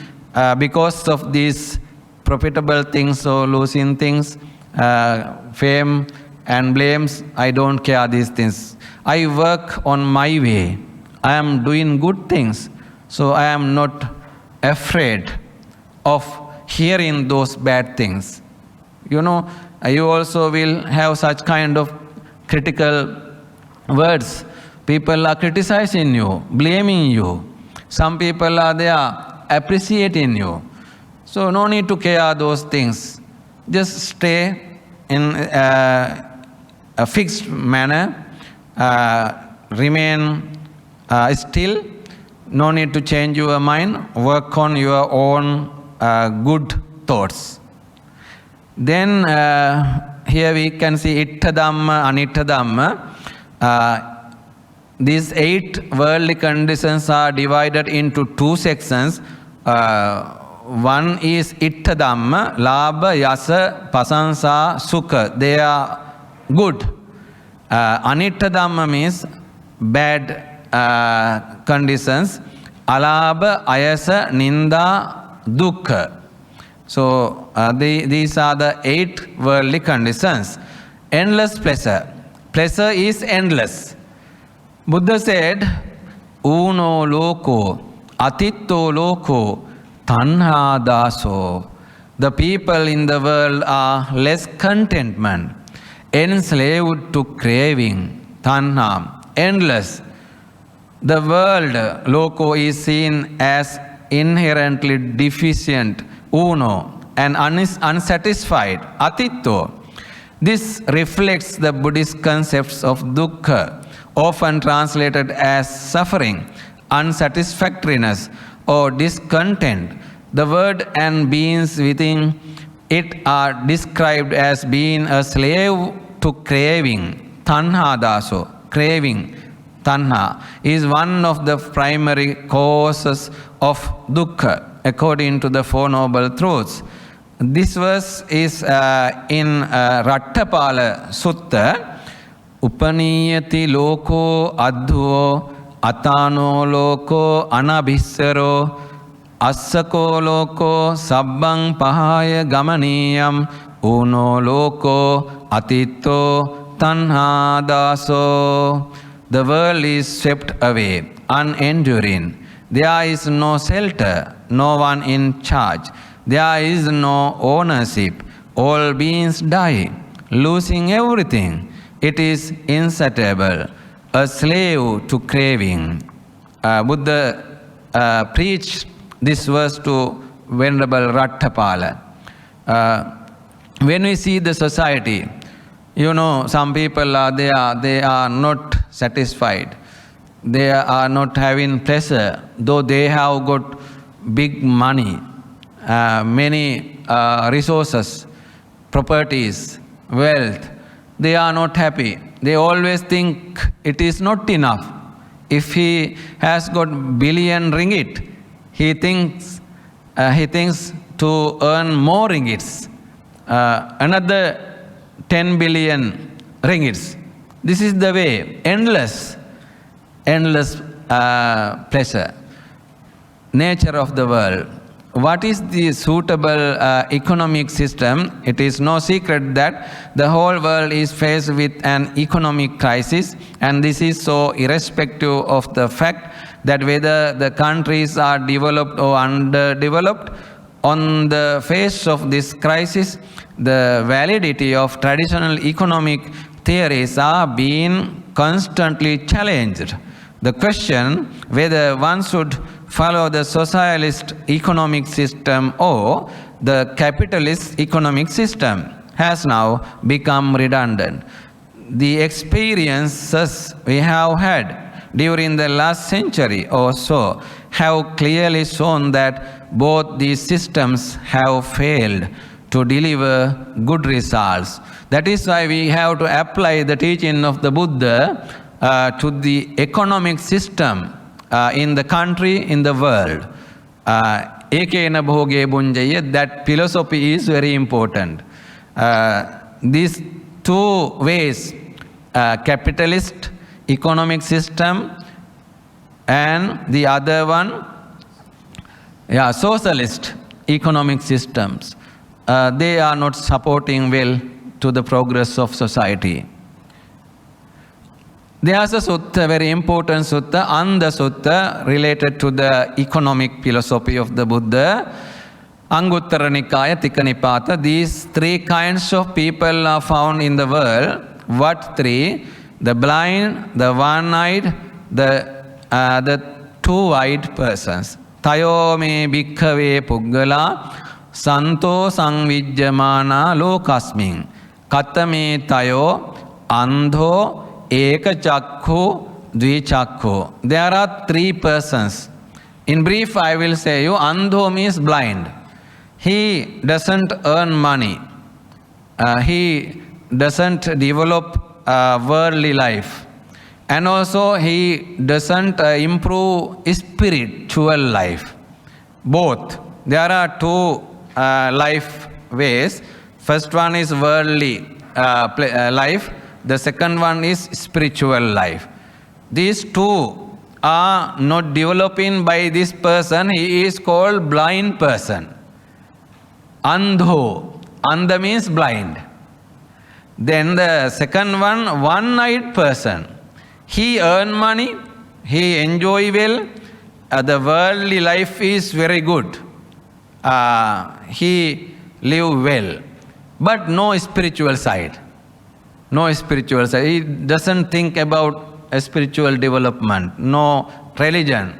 because of these profitable things or losing things, fame and blames. I don't care these things. I work on my way. I am doing good things. So I am not afraid of hearing those bad things. You know, you also will have such kind of critical words. People are criticizing you, blaming you. Some people are there appreciating you. So no need to care those things. Just stay in a fixed manner, remain still. No need to change your mind. Work on your own good thoughts. Then here we can see Itta Dhamma, Anitta Dhamma. These 8 worldly conditions are divided into 2 sections. One is Itta Dhamma, Labha, Yasa, Pasansa, Sukha. They are good. Anitta Dhamma means bad conditions. Alabha, Ayasa, Ninda, Dukkha. So these are the 8 worldly conditions. Endless pleasure. Pleasure is endless. Buddha said, Uno loko, atitto loko, tanha daso. The people in the world are less contentment, enslaved to craving, tanha, endless. The world, loko, is seen as inherently deficient, uno, and unsatisfied, atitto. This reflects the Buddhist concepts of dukkha, often translated as suffering, unsatisfactoriness, or discontent. The word and beings within it are described as being a slave to craving. Tanha daso, craving, tanha, is one of the primary causes of dukkha, according to the Four Noble Truths. This verse is in Rattapala Sutta. Upaniyati loko adhuo atano loko anabhissaro assako loko sabbang pahaya gamaniyam uno loko atitto tanha daso. The world is swept away, unenduring. There is no shelter, no one in charge. There is no ownership. All beings die, losing everything. It is insatiable, a slave to craving. Buddha preached this verse to Venerable Rattapala. When we see the society, some people are there, they are not satisfied. They are not having pleasure, though they have got big money, many resources, properties, wealth. They are not happy. They always think it is not enough. If he has got billion ringgit, he thinks to earn more ringgits, another 10 billion ringgits. This is the way, endless pleasure, nature of the world. What is the suitable economic system? It is no secret that the whole world is faced with an economic crisis, and this is so irrespective of the fact that whether the countries are developed or underdeveloped. On the face of this crisis, the validity of traditional economic theories are being constantly challenged. The question whether one should follow the socialist economic system or the capitalist economic system has now become redundant. The experiences we have had during the last century or so have clearly shown that both these systems have failed to deliver good results. That is why we have to apply the teaching of the Buddha to the economic system in the country, in the world. Ekena bhoge bunjaya, that philosophy is very important. These two ways, capitalist economic system and the other one, socialist economic systems, they are not supporting well to the progress of society. There's a sutta, very important sutta, Anda Sutta, related to the economic philosophy of the Buddha. Anguttara Nikaya, Tikka Nipata. These three kinds of people are found in the world. What three? The blind, the one-eyed, the two-eyed persons. Tayo me bhikkhave puggala santo samvijjamana lokasmin. Katame tayo andho eka chakku dvichakku. There are three persons. In brief, I will say you, andho means blind. He doesn't earn money. He doesn't develop worldly life. And also he doesn't improve spiritual life. Both. There are two life ways. First one is worldly life. The second one is spiritual life. These two are not developing by this person. He is called blind person. Andho. Andha means blind. Then the second one, one-eyed person. He earn money. He enjoy well. The worldly life is very good. He live well. But no spiritual side. No spiritual side. He doesn't think about a spiritual development. No religion.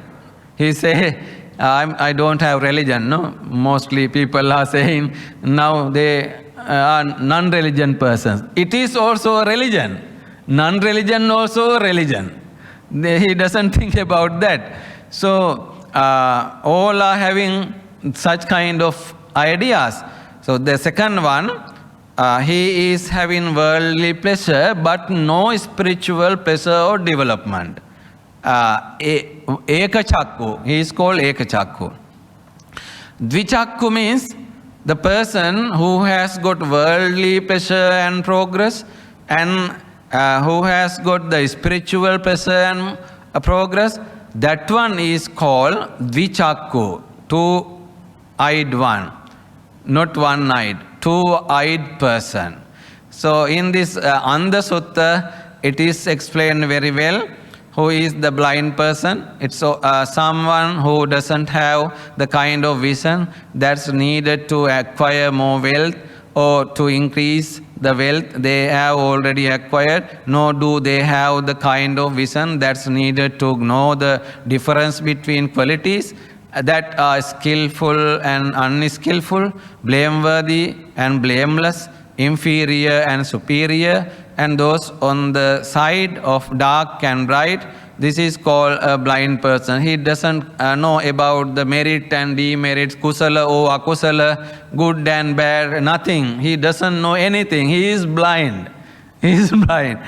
He say, I don't have religion. No, mostly people are saying now they are non-religion persons. It is also a religion. Non-religion also a religion. He doesn't think about that. So all are having such kind of ideas. So the second one, he is having worldly pleasure but no spiritual pleasure or development. Eka chakku, he is called Eka chakku. Dvichakku means The person who has got worldly pleasure and progress, and who has got the spiritual pleasure and progress, that one is called Vichakku, two-eyed one, not one-eyed, two-eyed person. So in this Andha Sutta, it is explained very well. Who is the blind person? It's someone who doesn't have the kind of vision that's needed to acquire more wealth or to increase the wealth they have already acquired, nor do they have the kind of vision that's needed to know the difference between qualities that are skillful and unskillful, blameworthy and blameless, inferior and superior, and those on the side of dark and bright. This is called a blind person. He doesn't know about the merit and demerits, kusala or akusala, good and bad, nothing. He doesn't know anything. He is blind. He is blind.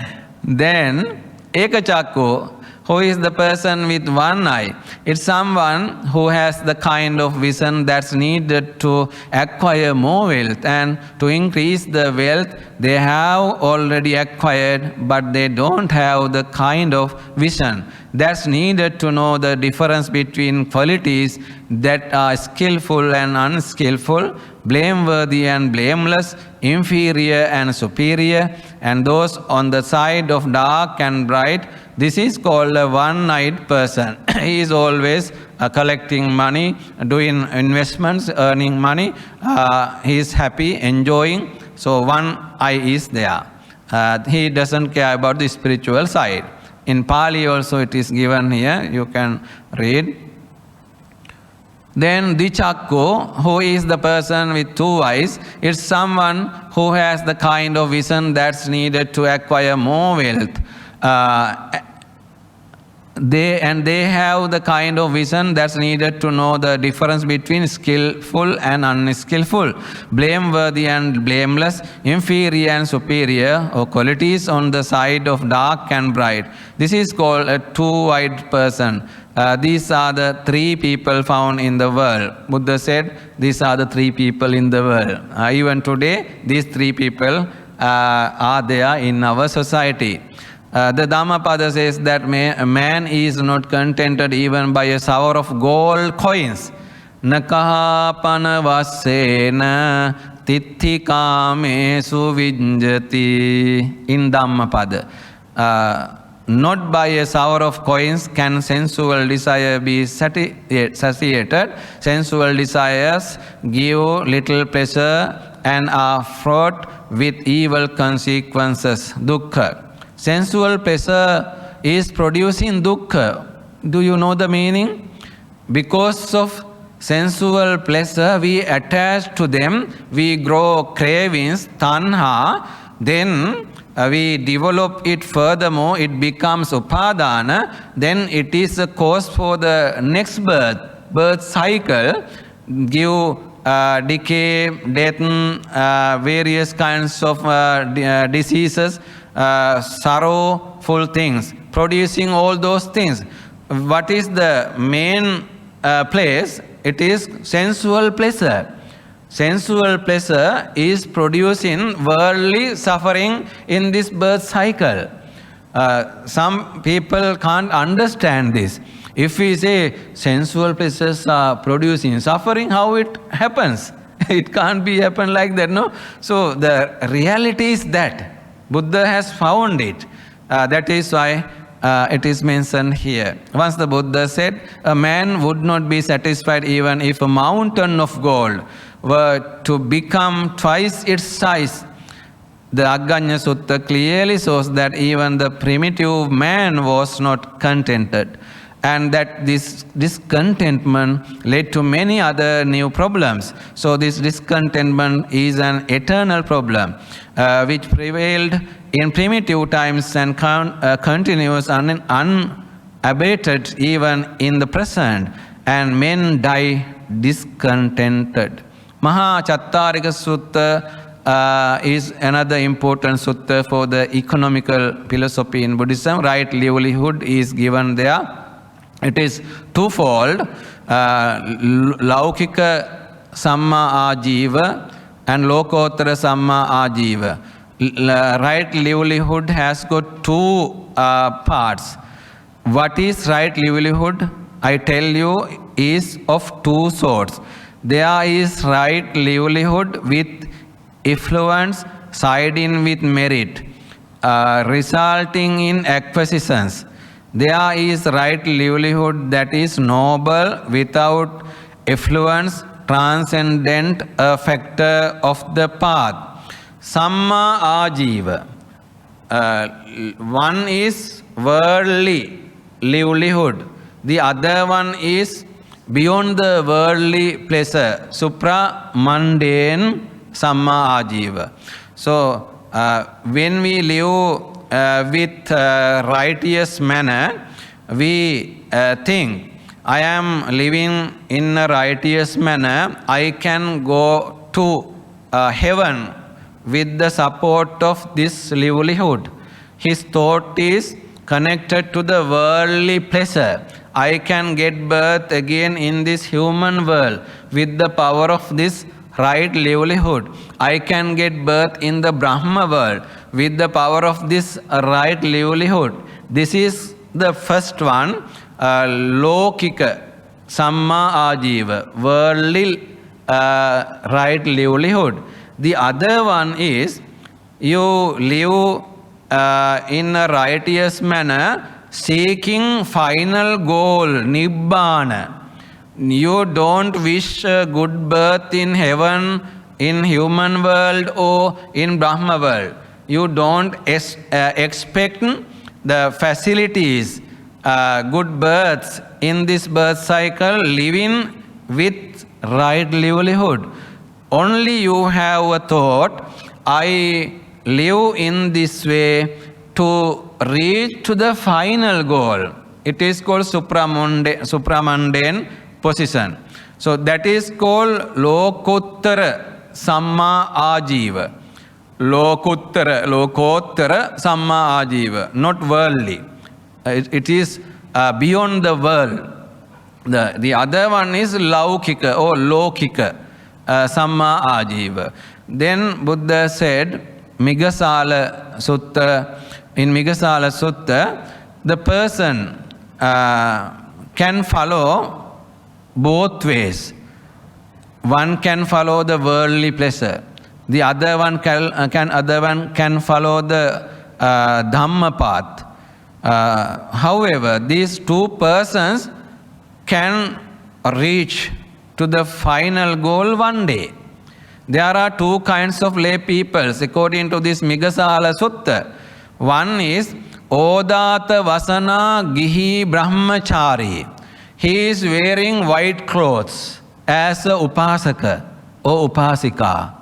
Then, Ekachakku, who is the person with one eye? It's someone who has the kind of vision that's needed to acquire more wealth and to increase the wealth they have already acquired, but they don't have the kind of vision that's needed to know the difference between qualities that are skillful and unskillful, blameworthy and blameless, inferior and superior, and those on the side of dark and bright. This is called a one-eyed person. He is always collecting money, doing investments, earning money. He is happy, enjoying. So one eye is there. He doesn't care about the spiritual side. In Pali also it is given here. You can read. Then Dichakku, who is the person with two eyes, it's someone who has the kind of vision that's needed to acquire more wealth. They have the kind of vision that's needed to know the difference between skillful and unskillful, blameworthy and blameless, inferior and superior, or qualities on the side of dark and bright. This is called a two-eyed person. These are the three people found in the world. Buddha said, these are the three people in the world. Even today, these three people are there in our society. The Dhammapada says that a man is not contented even by a shower of gold coins. Nakahapana vassena tithikamesu vinjati. In Dhammapada. Not by a shower of coins can sensual desire be satiated. Sensual desires give little pleasure and are fraught with evil consequences, dukkha. Sensual pleasure is producing dukkha. Do you know the meaning? Because of sensual pleasure, we attach to them, we grow cravings, tanha, then we develop it furthermore, it becomes upadana, then it is a cause for the next birth cycle, give decay, death, various kinds of diseases, sorrowful things, producing all those things. What is the main place? It is sensual pleasure. Sensual pleasure is producing worldly suffering in this birth cycle. Some people can't understand this. If we say sensual pleasures are producing suffering, how it happens? It can't be happen like that, no? So the reality is that Buddha has found it. That is why it is mentioned here. Once the Buddha said, a man would not be satisfied even if a mountain of gold were to become twice its size. The Agganya Sutta clearly shows that even the primitive man was not contented, and that this discontentment led to many other new problems. So this discontentment is an eternal problem which prevailed in primitive times and continues unabated even in the present, and men die discontented. Maha Chattarika Sutta is another important sutta for the economical philosophy in Buddhism. Right livelihood is given there. It is twofold. Laukika Samma Ajiva and Lokottara Samma Ajiva. Right livelihood has got two parts. What is right livelihood? I tell you is of two sorts. There is right livelihood with affluence siding with merit, resulting in acquisitions. There is right livelihood that is noble without affluence, transcendent a factor of the path. Samma Ajiva. One is worldly livelihood. The other one is beyond the worldly pleasure, supra mundane Samma Ajiva. So, when we live with righteous manner, we think, I am living in a righteous manner, I can go to heaven with the support of this livelihood. His thought is connected to the worldly pleasure. I can get birth again in this human world with the power of this right livelihood. I can get birth in the Brahma world with the power of this right livelihood. This is the first one, Lokika, Samma Ajiva, worldly right livelihood. The other one is you live in a righteous manner, seeking final goal, Nibbana. You don't wish a good birth in heaven, in human world or in Brahma world. You don't expect the facilities, good births in this birth cycle, living with right livelihood. Only you have a thought, I live in this way to reach to the final goal. It is called supramundane position. So that is called Lokottara Samma Ajiva. Lokottara Samma Ajiva, not worldly. It is beyond the world. The other one is Laukika or Lokika Samma Ajiva. Then Buddha said, Migasala Sutta, in Migasala Sutta, the person can follow both ways. One can follow the worldly pleasure. The other one can follow the Dhamma path. However, these two persons can reach to the final goal one day. There are two kinds of lay peoples according to this Migasala Sutta. One is Odata Vasana Gihi Brahmachari. He is wearing white clothes as a upasaka or upasika.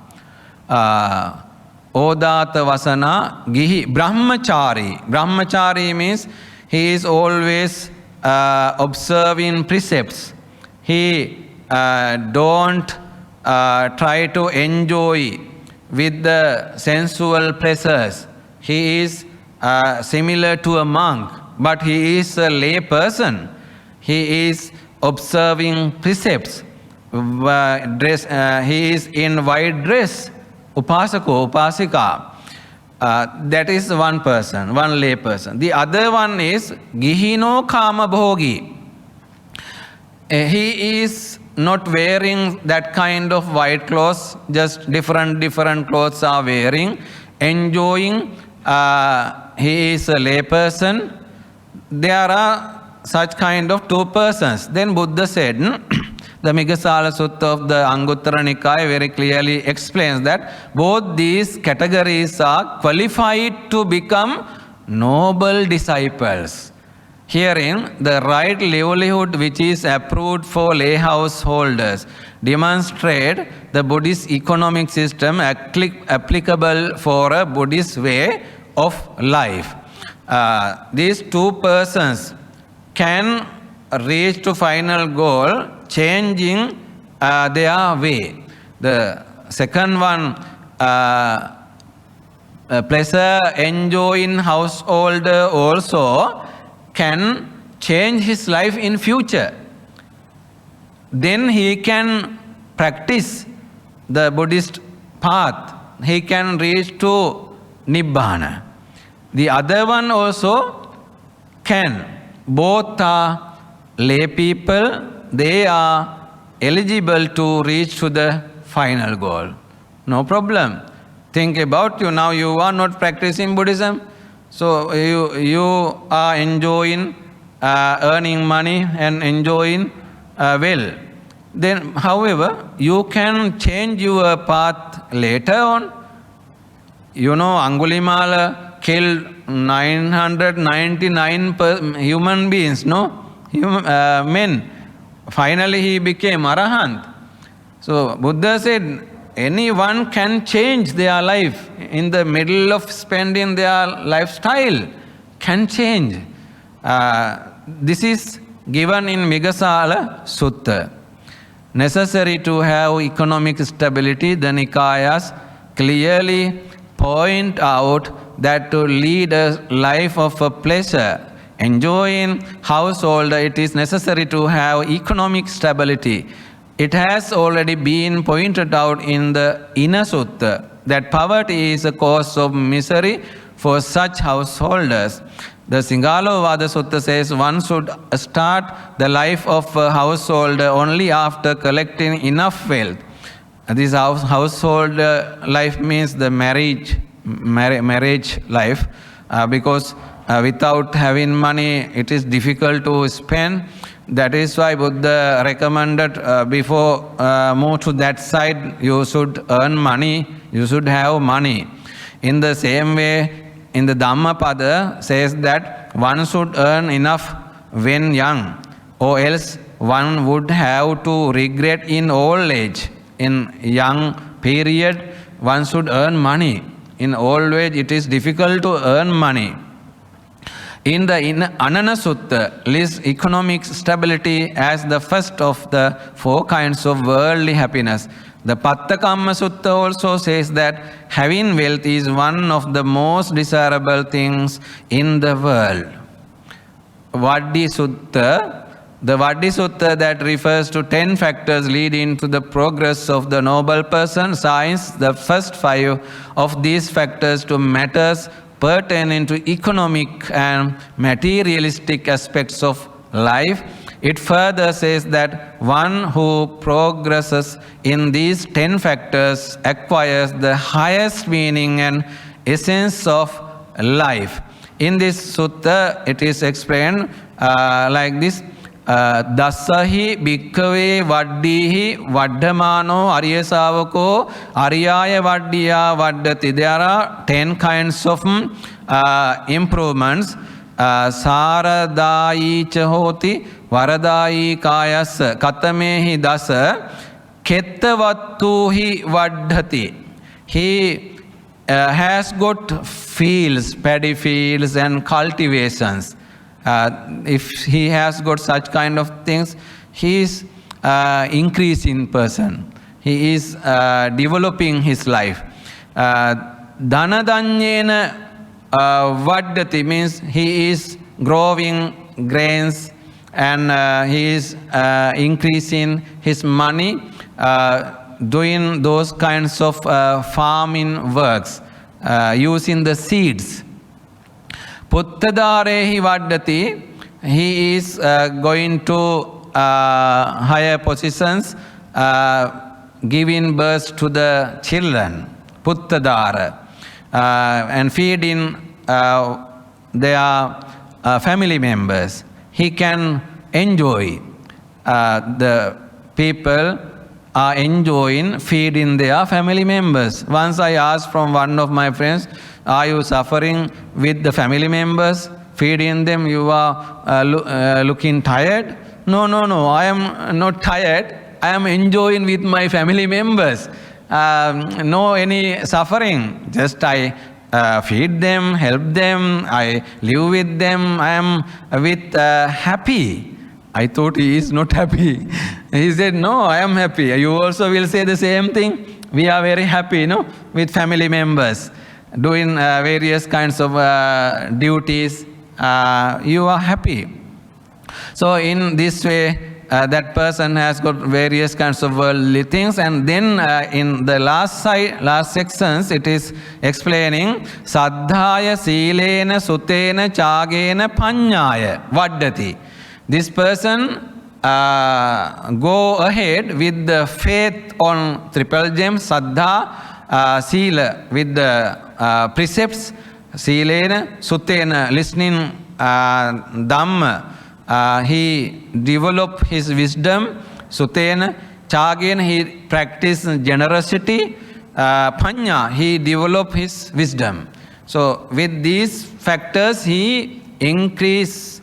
Odata Vasana Gihi Brahmachari. Brahmachari means he is always observing precepts. He don't try to enjoy with the sensual pleasures. He is similar to a monk, but he is a lay person. He is observing precepts. He is in white dress, upasako, upasika. That is one person, one lay person. The other one is Gihino Kama Bhogi. He is not wearing that kind of white clothes, just different clothes are wearing, enjoying. He is a lay person. There are such kind of two persons. Then Buddha said, the Migasala Sutta of the Anguttara Nikaya very clearly explains that both these categories are qualified to become noble disciples. Herein, the right livelihood which is approved for lay householders demonstrate the Buddhist economic system applicable for a Buddhist way of life. These two persons can reach to final goal changing their way. The second one, pleasure enjoying householder also can change his life in future. Then he can practice the Buddhist path, he can reach to Nibbana. The other one also can. Both are lay people, they are eligible to reach to the final goal. No problem. Think about you now, you are not practicing Buddhism, so you are enjoying earning money and enjoying well. Then, however, you can change your path later on. You know, Angulimala killed 999 human beings, no? Men. Finally, he became Arahant. So, Buddha said, anyone can change their life in the middle of spending their lifestyle, can change. This is given in Migasala Sutta. Necessary to have economic stability, the Nikayas clearly point out that to lead a life of a pleasure, enjoying household, it is necessary to have economic stability. It has already been pointed out in the Inner Sutta that poverty is a cause of misery for such householders. The Singalovada Sutta says one should start the life of a householder only after collecting enough wealth. This household life means the marriage life, because without having money it is difficult to spend. That is why Buddha recommended before move to that side, you should earn money, you should have money. In the same way, in the Dhammapada says that one should earn enough when young, or else one would have to regret in old age. In young period, one should earn money. In old age, it is difficult to earn money. In the Anana Sutta lists economic stability as the first of the 4 kinds of worldly happiness. The Pattakamma Sutta also says that having wealth is one of the most desirable things in the world. Vaddi Sutta, the Vaddi Sutta that refers to 10 factors leading to the progress of the noble person, assigns the first 5 of these factors to matters pertaining to economic and materialistic aspects of life. It further says that one who progresses in these 10 factors acquires the highest meaning and essence of life. In this sutta, it is explained like this. Dassahi bhikkhave vaddihi vaddhamano ariyasavako ariyaya vaddiya vaddati. There are 10 kinds of improvements. Saradayi chahoti varadayi kayas katamehi dasa kettavattuhi vaddhati. He has got fields, paddy fields and cultivations. If he has got such kind of things, he is increasing person. He is developing his life. Dhanadanyena vaddati means he is growing grains and he is increasing his money, doing those kinds of farming works, using the seeds. Puttadarehi vaddati, he is going to higher positions, giving birth to the children, puttadara, and feeding their family members. He can enjoy, the people are enjoying feeding their family members. Once I asked from one of my friends, are you suffering with the family members, feeding them? You are looking tired? No, I am not tired. I am enjoying with my family members. No any suffering. Just I feed them, help them, I live with them. I am happy. I thought he is not happy. He said, no, I am happy. You also will say the same thing. We are very happy, with family members, doing various kinds of duties. You are happy. So in this way, that person has got various kinds of worldly things, and then in the last sections it is explaining saddhaya silena sutena chagena panyaya vaddati. This person go ahead with the faith on triple gems, saddha, sila, with the precepts, silena, sutena, listening Dhamma, he develop his wisdom, sutena, chagena, he practice generosity, panya, he develop his wisdom. So with these factors he is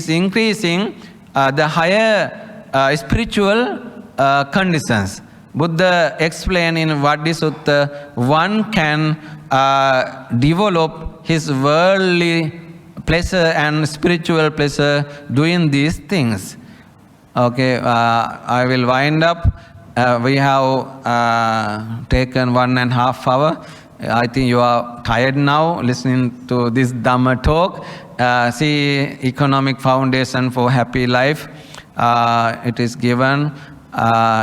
increasing the higher spiritual conditions. Buddha explained in Vaddhisutta, one can develop his worldly pleasure and spiritual pleasure doing these things. Okay, I will wind up. We have taken 1.5 hours. I think you are tired now listening to this Dhamma talk. See Economic Foundation for Happy Life. It is given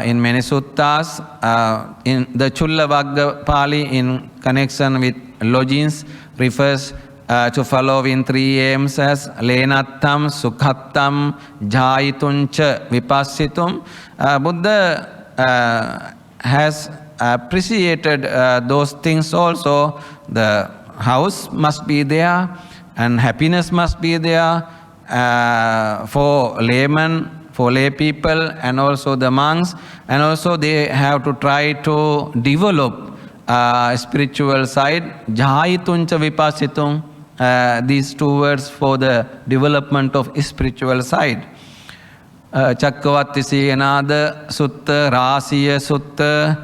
in many suttas. In the Chulla Vagga Pali, in connection with lodgings, refers to following 3 aims as lenattam, sukhattam, jayituncha, vipassitum. Buddha has appreciated those things also. The house must be there, and happiness must be there for laymen, for lay people, and also the monks. And also they have to try to develop spiritual side. Jayituncha vipassitum. These 2 words for the development of spiritual side. Chakravatti another sutta, Rasiya sutta.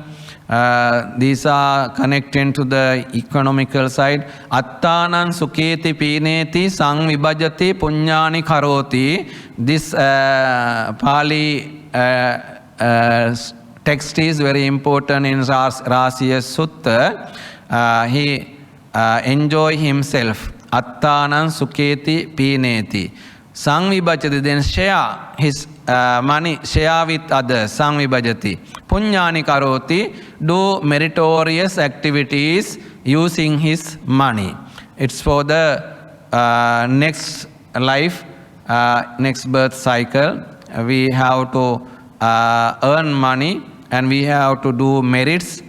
These are connecting to the economical side. Attanan suketi pineti sangvibhajati punyani karoti. This Pali text is very important in Rasiya sutta. He enjoy himself. Attanan suketi pineti. Sangvibhajati, then share his money, share with others. Sangvibhajati. Punyani karoti, do meritorious activities using his money. It's for the next life, next birth cycle. We have to earn money, and we have to do merits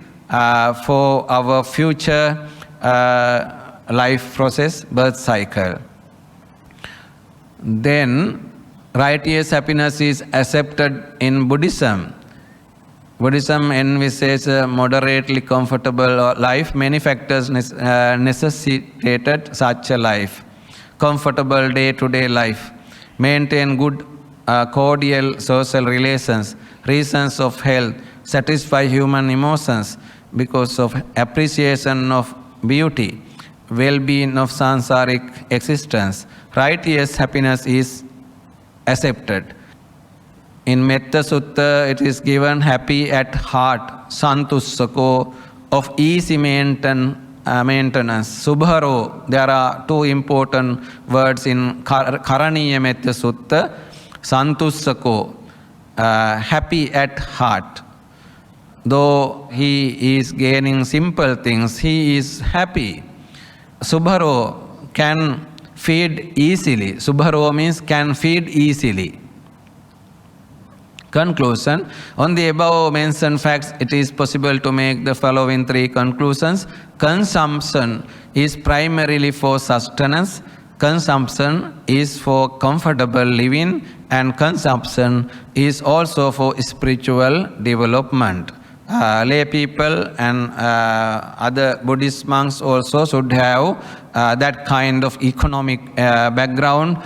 for our future life process, birth cycle. Then righteous happiness is accepted in Buddhism. Buddhism envisages a moderately comfortable life. Many factors necessitated such a life. Comfortable day-to-day life. Maintain good cordial social relations. Reasons of health. Satisfy human emotions because of appreciation of beauty. Well-being of samsaric existence. Righteous happiness is accepted. In Metta Sutta, it is given happy at heart, santussako, of easy maintenance. Subharo, there are 2 important words in Karaniya Metta Sutta. Santussako, happy at heart. Though he is gaining simple things, he is happy. Subharo can feed easily. Subharo means can feed easily. Conclusion. On the above mentioned facts, it is possible to make the following 3 conclusions. Consumption is primarily for sustenance. Consumption is for comfortable living. And consumption is also for spiritual development. Lay people and other Buddhist monks also should have that kind of economic background.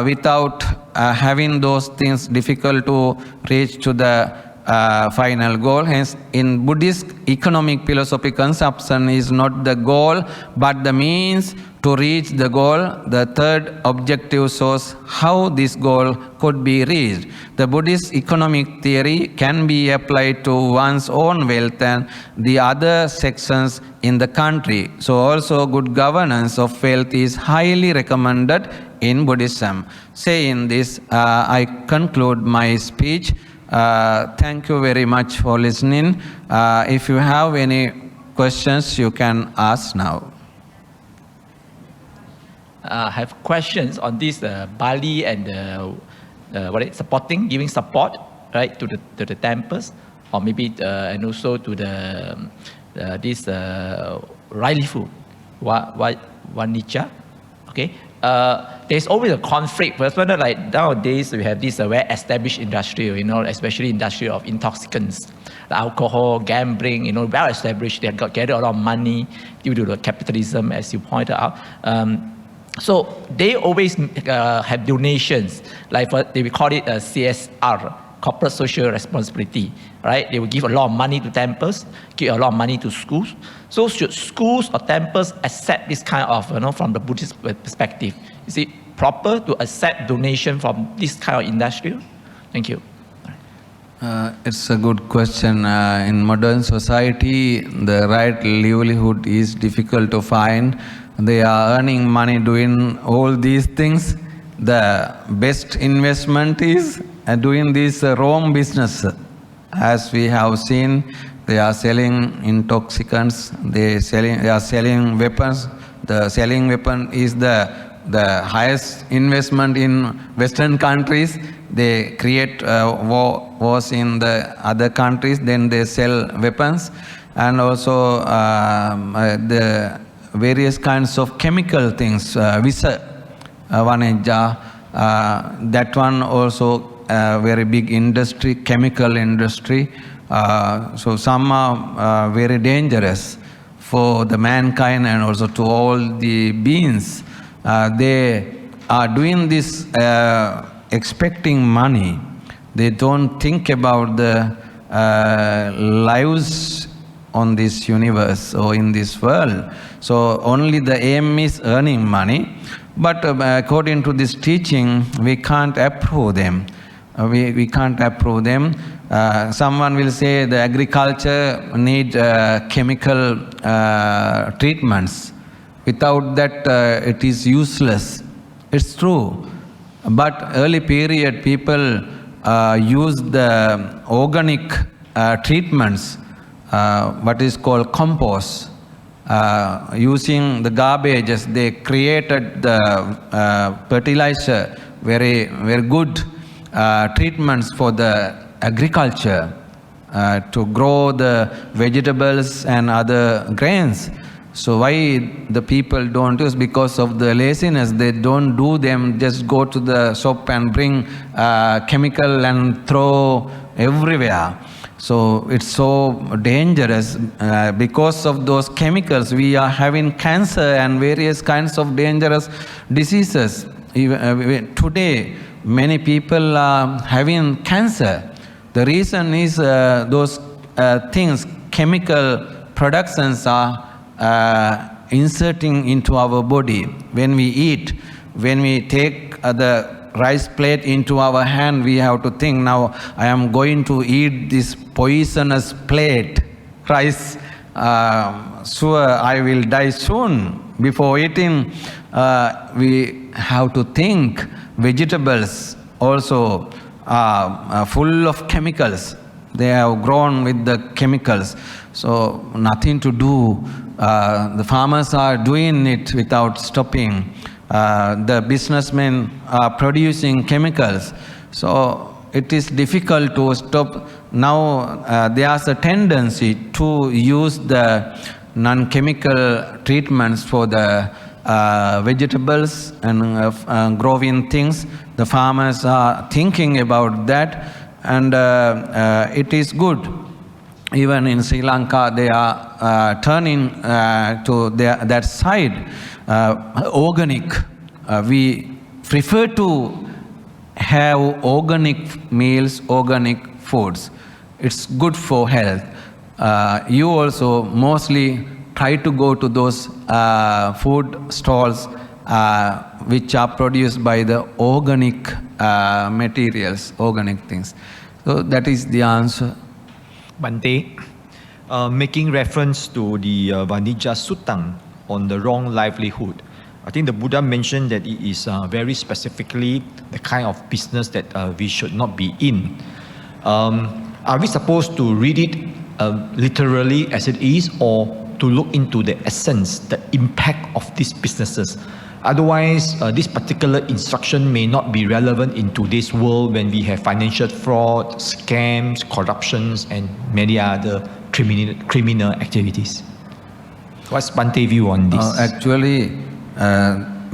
Without having those things, difficult to reach to the final goal. Hence, in Buddhist economic philosophy, consumption is not the goal, but the means to reach the goal. The third objective shows how this goal could be reached. The Buddhist economic theory can be applied to one's own wealth and the other sections in the country. So also good governance of wealth is highly recommended in Buddhism. Saying this, I conclude my speech. Thank you very much for listening. If you have any questions, you can ask now. I have questions on this Bali and supporting, giving support, right, to the temples, or maybe and also to the this livelihood, Vanicha. Okay. There's always a conflict. First, like nowadays we have this very established industry, especially industry of intoxicants, alcohol, gambling, well established. They have gathered a lot of money due to the capitalism, as you pointed out. So they always have donations, like they will call it a CSR, corporate social responsibility, right? They will give a lot of money to temples, give a lot of money to schools. So should schools or temples accept this kind of, from the Buddhist perspective? Is it proper to accept donation from this kind of industry? Thank you. It's a good question. In modern society, the right livelihood is difficult to find. They are earning money doing all these things. The best investment is doing this wrong business. As we have seen, they are selling intoxicants, they are selling weapons. The selling weapon is the highest investment in Western countries. They create wars in the other countries, then they sell weapons. And also the various kinds of chemical things, Visa, Vaneja, that one also very big industry, chemical industry. So some are very dangerous for the mankind and also to all the beings. They are doing this expecting money. They don't think about the lives on this universe or in this world. So only the aim is earning money. But according to this teaching, we can't approve them. We can't approve them. Someone will say the agriculture need chemical treatments. Without that, it is useless. It's true. But early period, people used the organic treatments, what is called compost. Using the garbages, they created the fertilizer, very, very good treatments for the agriculture to grow the vegetables and other grains. So why the people don't use? Because of the laziness. They don't do them, just go to the shop and bring chemical and throw everywhere. So it's so dangerous. Because of those chemicals, we are having cancer and various kinds of dangerous diseases. Today, many people are having cancer. The reason is those things, chemical productions are inserting into our body. When we eat, when we take the rice plate into our hand, we have to think, now I am going to eat this poisonous plate, rice, sure I will die soon. Before eating, we have to think. Vegetables also are full of chemicals. They have grown with the chemicals. So nothing to do. The farmers are doing it without stopping. The businessmen are producing chemicals. So it is difficult to stop. Now there's a tendency to use the non-chemical treatments for the vegetables and growing things. The farmers are thinking about that, and it is good. Even in Sri Lanka, they are turning to that side. Organic. We prefer to have organic meals, organic foods. it's good for health. You also mostly try to go to those food stalls which are produced by the organic materials, organic things. So that is the answer. Bhante, making reference to the Vanija Sutang on the wrong livelihood, I think the Buddha mentioned that it is very specifically the kind of business that we should not be in. Are we supposed to read it literally as it is, or to look into the essence, the impact of these businesses? Otherwise, this particular instruction may not be relevant in today's world when we have financial fraud, scams, corruptions, and many other criminal activities. What's Bhante's view on this? Actually,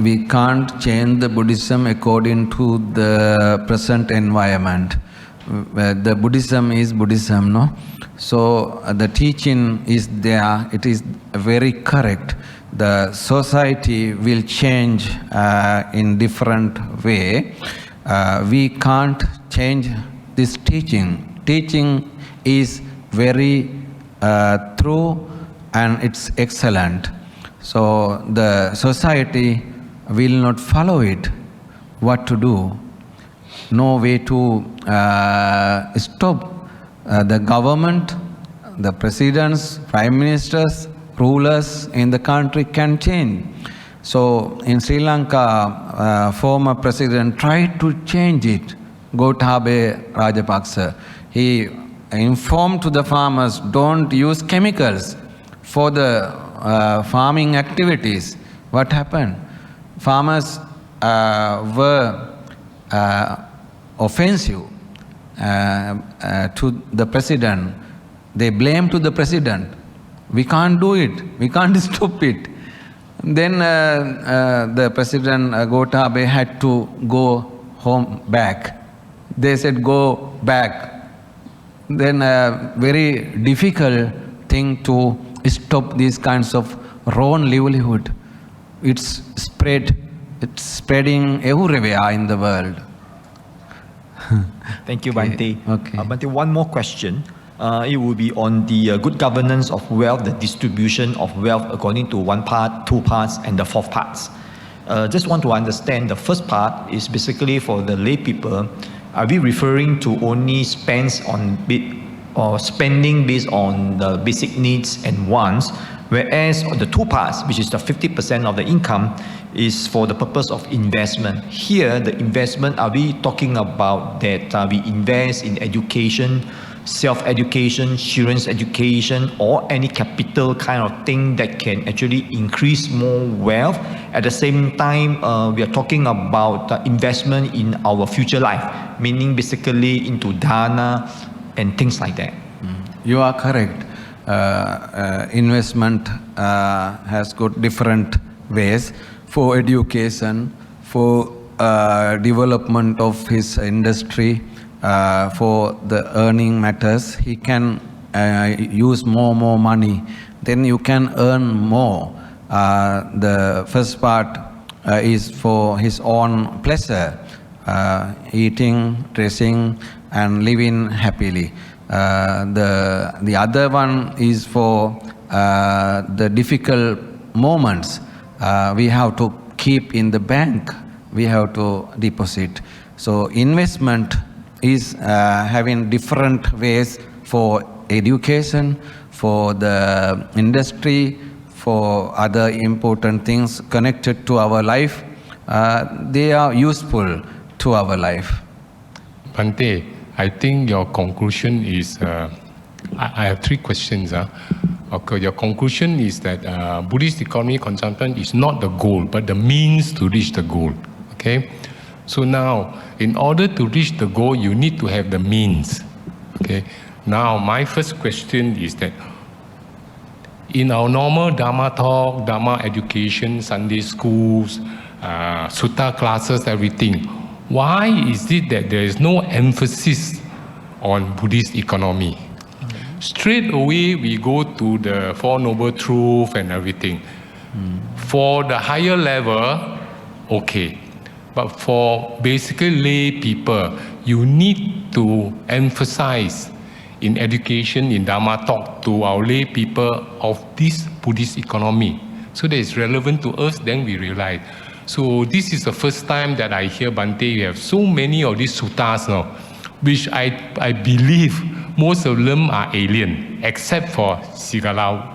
we can't change the Buddhism according to the present environment. The Buddhism is Buddhism, no? So the teaching is there, it is very correct. The society will change in different way. We can't change this teaching. Teaching is very true and it's excellent. So the society will not follow it. What to do? No way to stop. The government, the presidents, prime ministers, rulers in the country can change. So in Sri Lanka, former president tried to change it, Gotabaya Rajapaksa. He informed to the farmers, don't use chemicals for the farming activities. What happened? Farmers were offensive to the president. They blamed to the president. We can't do it. We can't stop it. Then the president Gotabaya had to go home back. They said go back. Then very difficult thing to stop these kinds of wrong livelihood. It's spreading everywhere in the world. Thank you, Bhante. Okay. Bhante, one more question. It will be on the good governance of wealth, the distribution of wealth according to one part, two parts, and the fourth parts. Just want to understand, the first part is basically for the lay people. Are we referring to only spending based on the basic needs and wants, whereas the two parts, which is the 50% of the income, is for the purpose of investment? Here, the investment, are we talking about that we invest in education, self-education, children's education, or any capital kind of thing that can actually increase more wealth? At the same time, we are talking about investment in our future life, meaning basically into dana and things like that. You are correct. Investment has got different ways for education, for development of his industry, for the earning matters. He can use more money, then you can earn more. The first part is for his own pleasure, eating, dressing, and living happily. The other one is for the difficult moments. We have to keep in the bank, we have to deposit. So investment is having different ways for education, for the industry, for other important things connected to our life. They are useful to our life. Bhante, I think your conclusion is, I have three questions. Okay, your conclusion is that Buddhist economy consumption is not the goal, but the means to reach the goal. Okay, so now, in order to reach the goal, you need to have the means. Okay, now my first question is that in our normal Dharma talk, Dharma education, Sunday schools, Sutta classes, everything, why is it that there is no emphasis on Buddhist economy? Straight away, we go to the Four Noble Truths and everything. For the higher level, okay. But for basically lay people, you need to emphasize in education, in Dharma talk to our lay people of this Buddhist economy. So that is relevant to us, then we realize. So this is the first time that I hear, Bhante, you have so many of these suttas now, which I believe most of them are alien, except for Sigalau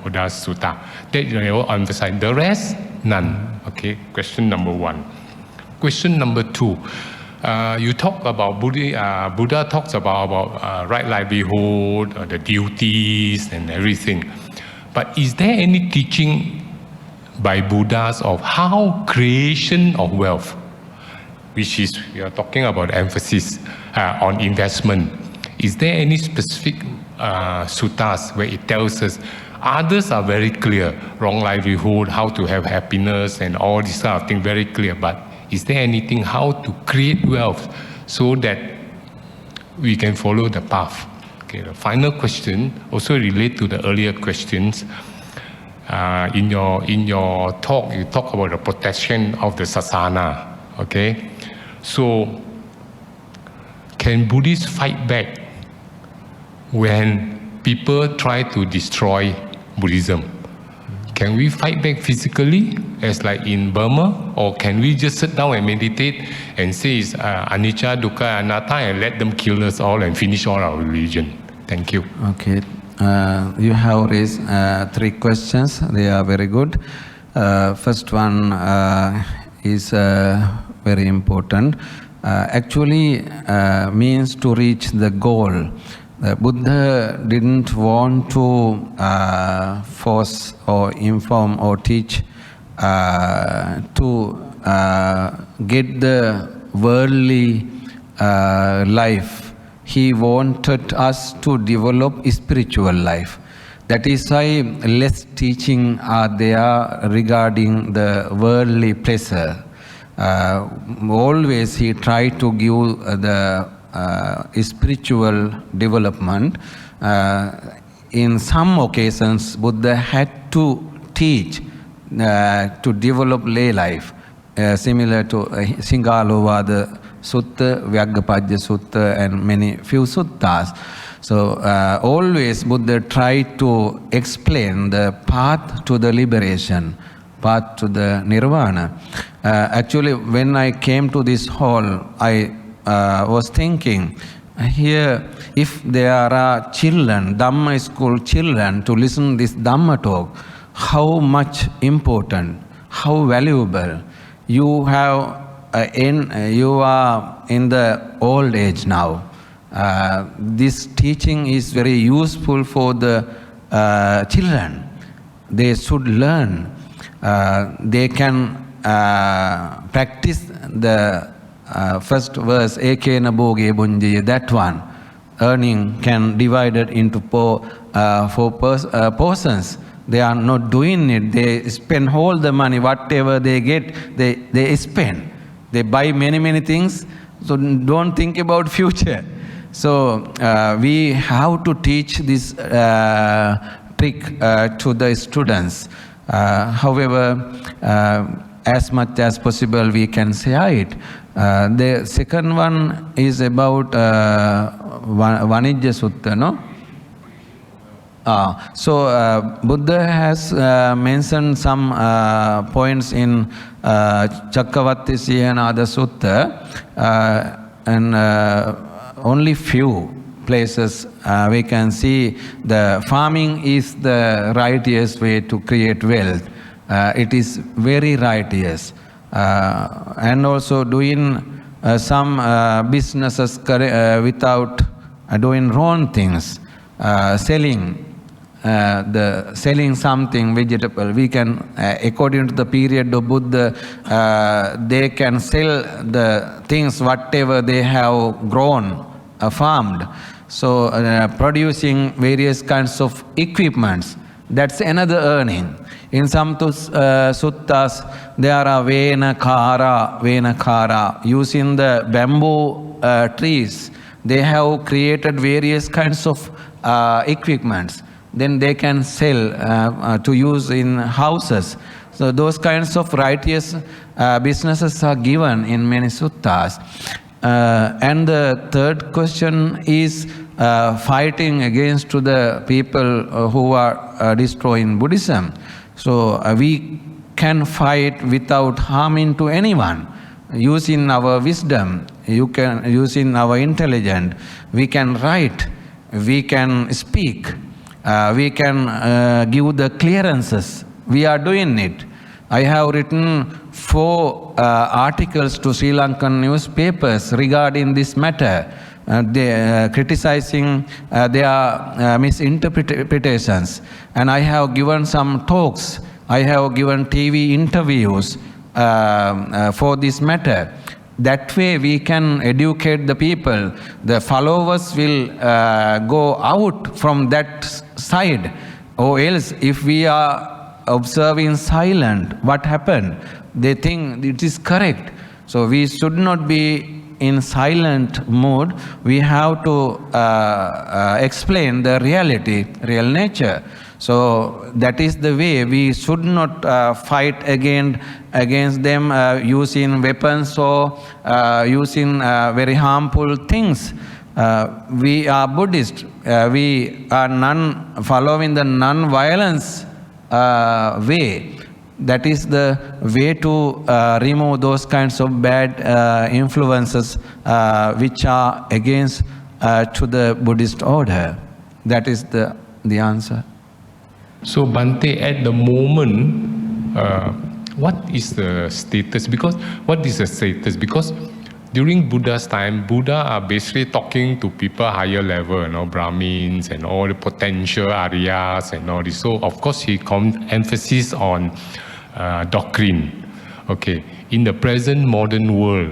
Buddha Sutta. That you will emphasize. The rest, none. Okay, question number one. Question number two. You talk about Buddha talks about right livelihood, the duties and everything. But is there any teaching by Buddhas of how creation of wealth, which is we are talking about emphasis on investment, is there any specific suttas where it tells us? Others are very clear, wrong livelihood, how to have happiness and all this kind of thing, very clear. But is there anything how to create wealth so that we can follow the path? Okay, the final question also relate to the earlier questions. In your talk, you talk about the protection of the sasana. Okay, so can Buddhists fight back when people try to destroy Buddhism? Can we fight back physically, as like in Burma, or can we just sit down and meditate and say it's anicca, dukkha, anatta, and let them kill us all and finish all our religion? Thank you. Okay. You have raised 3 questions. They are very good. First one is very important. Actually means to reach the goal. The Buddha didn't want to force or inform or teach to get the worldly life. He wanted us to develop a spiritual life. That is why less teaching are there regarding the worldly pleasure. Always he tried to give the spiritual development. In some occasions, Buddha had to teach to develop lay life, similar to Singalovada Sutta, Vyaggapadya Sutta, and many few suttas. So always Buddha tried to explain the path to the liberation, path to the nirvana. Actually, when I came to this hall, I was thinking, here, if there are children, Dhamma school children, to listen this Dhamma talk, how much important, how valuable. You have you are in the old age now. This teaching is very useful for the children. They should learn. They can practice the first verse, Ekena Bhoge Bunjaya, that one. Earning can divide it into four portions. They are not doing it. They spend all the money, whatever they get, they spend. They buy many things, so don't think about future. So we have to teach this trick to the students. However, as much as possible we can say it. The second one is about Vanijja Sutta, no? So Buddha has mentioned some points in Chakravartisiyana Sutta, and only few places we can see the farming is the righteous way to create wealth. It is very righteous. And also doing some businesses without doing wrong things, selling something vegetable. We can, according to the period of Buddha, they can sell the things whatever they have grown, farmed. So producing various kinds of equipments, that's another earning. In some suttas, there are venakara, using the bamboo trees. They have created various kinds of equipments. Then they can sell to use in houses. So those kinds of righteous businesses are given in many suttas. And the third question is fighting against to the people who are destroying Buddhism. So we can fight without harming to anyone. Using our wisdom, using our intelligence, we can write, we can speak, we can give the clearances. We are doing it. I have written 4 articles to Sri Lankan newspapers regarding this matter. They criticizing their misinterpretations. And I have given some talks. I have given TV interviews for this matter. That way we can educate the people. The followers will go out from that side. Or else if we are observing silent, what happened? They think it is correct. So we should not be in silent mood. We have to explain the reality, real nature. So that is the way. We should not fight against them using weapons or using very harmful things. We are Buddhist. We are following the non-violence way. That is the way to remove those kinds of bad influences which are against to the Buddhist order. That is the answer. So Bhante, at the moment, what is the status? Because what is the status? Because during Buddha's time, Buddha are basically talking to people higher level, Brahmins and all the potential Aryas and all this. So of course he emphasis on doctrine. Okay, in the present modern world,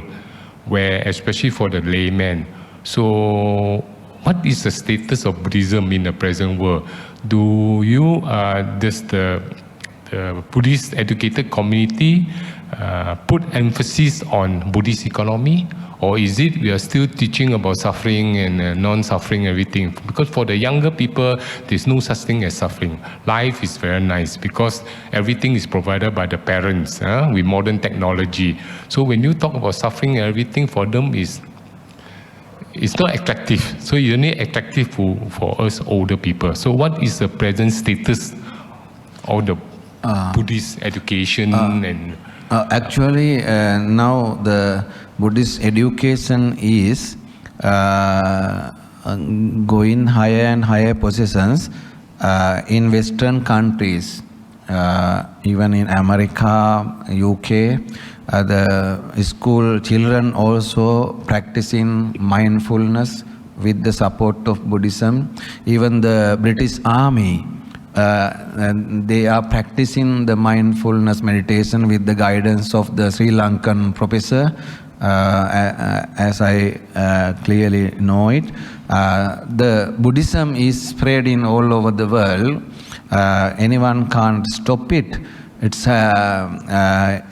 where especially for the layman, so what is the status of Buddhism in the present world? Does the Buddhist educated community put emphasis on Buddhist economy, or is it we are still teaching about suffering and non-suffering everything? Because for the younger people, there's no such thing as suffering. Life is very nice because everything is provided by the parents with modern technology. So when you talk about suffering, everything for them it's not attractive. So it's only attractive for us older people. So what is the present status of the Buddhist education and... Actually, now the Buddhist education is going higher and higher positions in Western countries, even in America, UK. The school children also practicing mindfulness with the support of Buddhism. Even the British Army, they are practicing the mindfulness meditation with the guidance of the Sri Lankan professor, as I clearly know it. The Buddhism is spreading all over the world. Anyone can't stop it. It's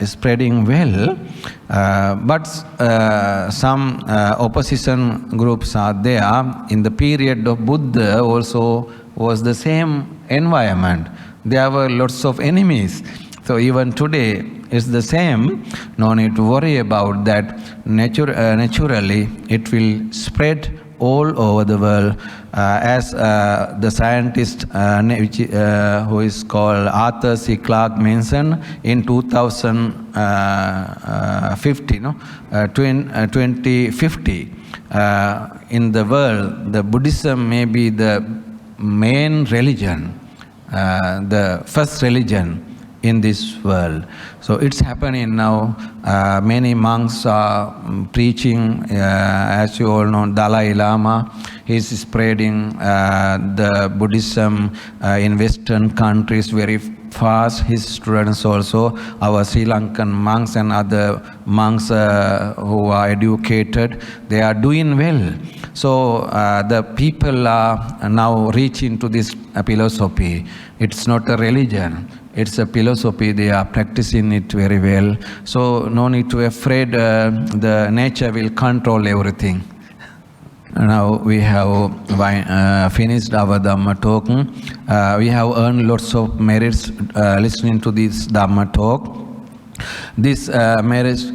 spreading well, but some opposition groups are there. In the period of Buddha also was the same environment. There were lots of enemies. So even today it's the same. No need to worry about that. Naturally it will spread all over the world. As the scientist who is called Arthur C. Clarke mentioned in 2050, in the world, the Buddhism may be the main religion, the first religion in this world. So it's happening now. Many monks are preaching, as you all know, Dalai Lama. He's spreading the Buddhism in Western countries very fast. His students also, our Sri Lankan monks and other monks who are educated, they are doing well. So the people are now reaching to this philosophy. It's not a religion. It's a philosophy. They are practicing it very well. So no need to be afraid. The nature will control everything. Now we have finished our Dhamma talk. We have earned lots of merits listening to this Dhamma talk. This merits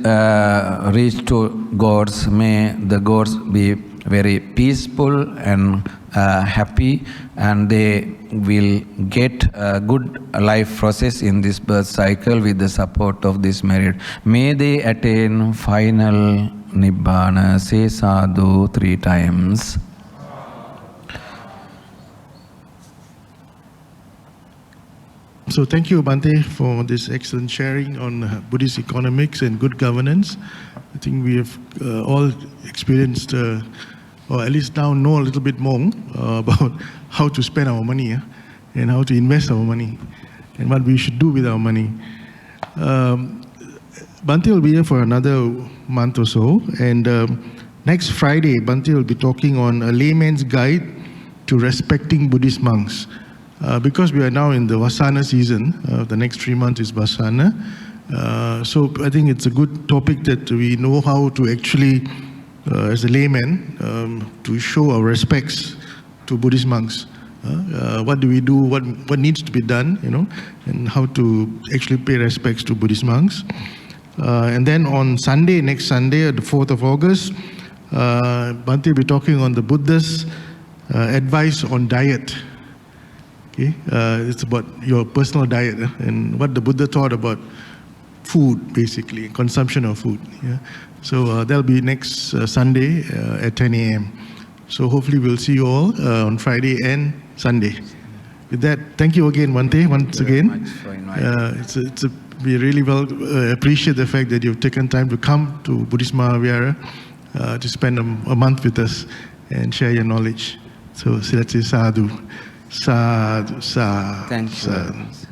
reach to gods. May the gods be very peaceful and happy, and they will get a good life process in this birth cycle with the support of this merit. May they attain final Nibbana. Say sadhu 3 times. So thank you, Bhante, for this excellent sharing on Buddhist economics and good governance. I think we have all experienced, or at least now know a little bit more about how to spend our money and how to invest our money and what we should do with our money. Bhante will be here for another month or so, and next Friday, Bhante will be talking on a layman's guide to respecting Buddhist monks. Because we are now in the Vasana season, the next 3 months is Vasana, so I think it's a good topic that we know how to actually, as a layman, to show our respects to Buddhist monks. What do we do, what needs to be done, and how to actually pay respects to Buddhist monks. And then on Sunday, next Sunday, the 4th of August, Bhante will be talking on the Buddha's advice on diet. Okay? It's about your personal diet and what the Buddha taught about food, basically, consumption of food. Yeah? So that'll be next Sunday at 10 a.m. So hopefully we'll see you all on Friday and Sunday. With that, thank you again, Bhante, once again. We really appreciate the fact that you've taken time to come to Buddhist Maha Vihara to spend a month with us and share your knowledge. So let's say sadhu. Sadhu, sadhu. Thank you. Sadhu.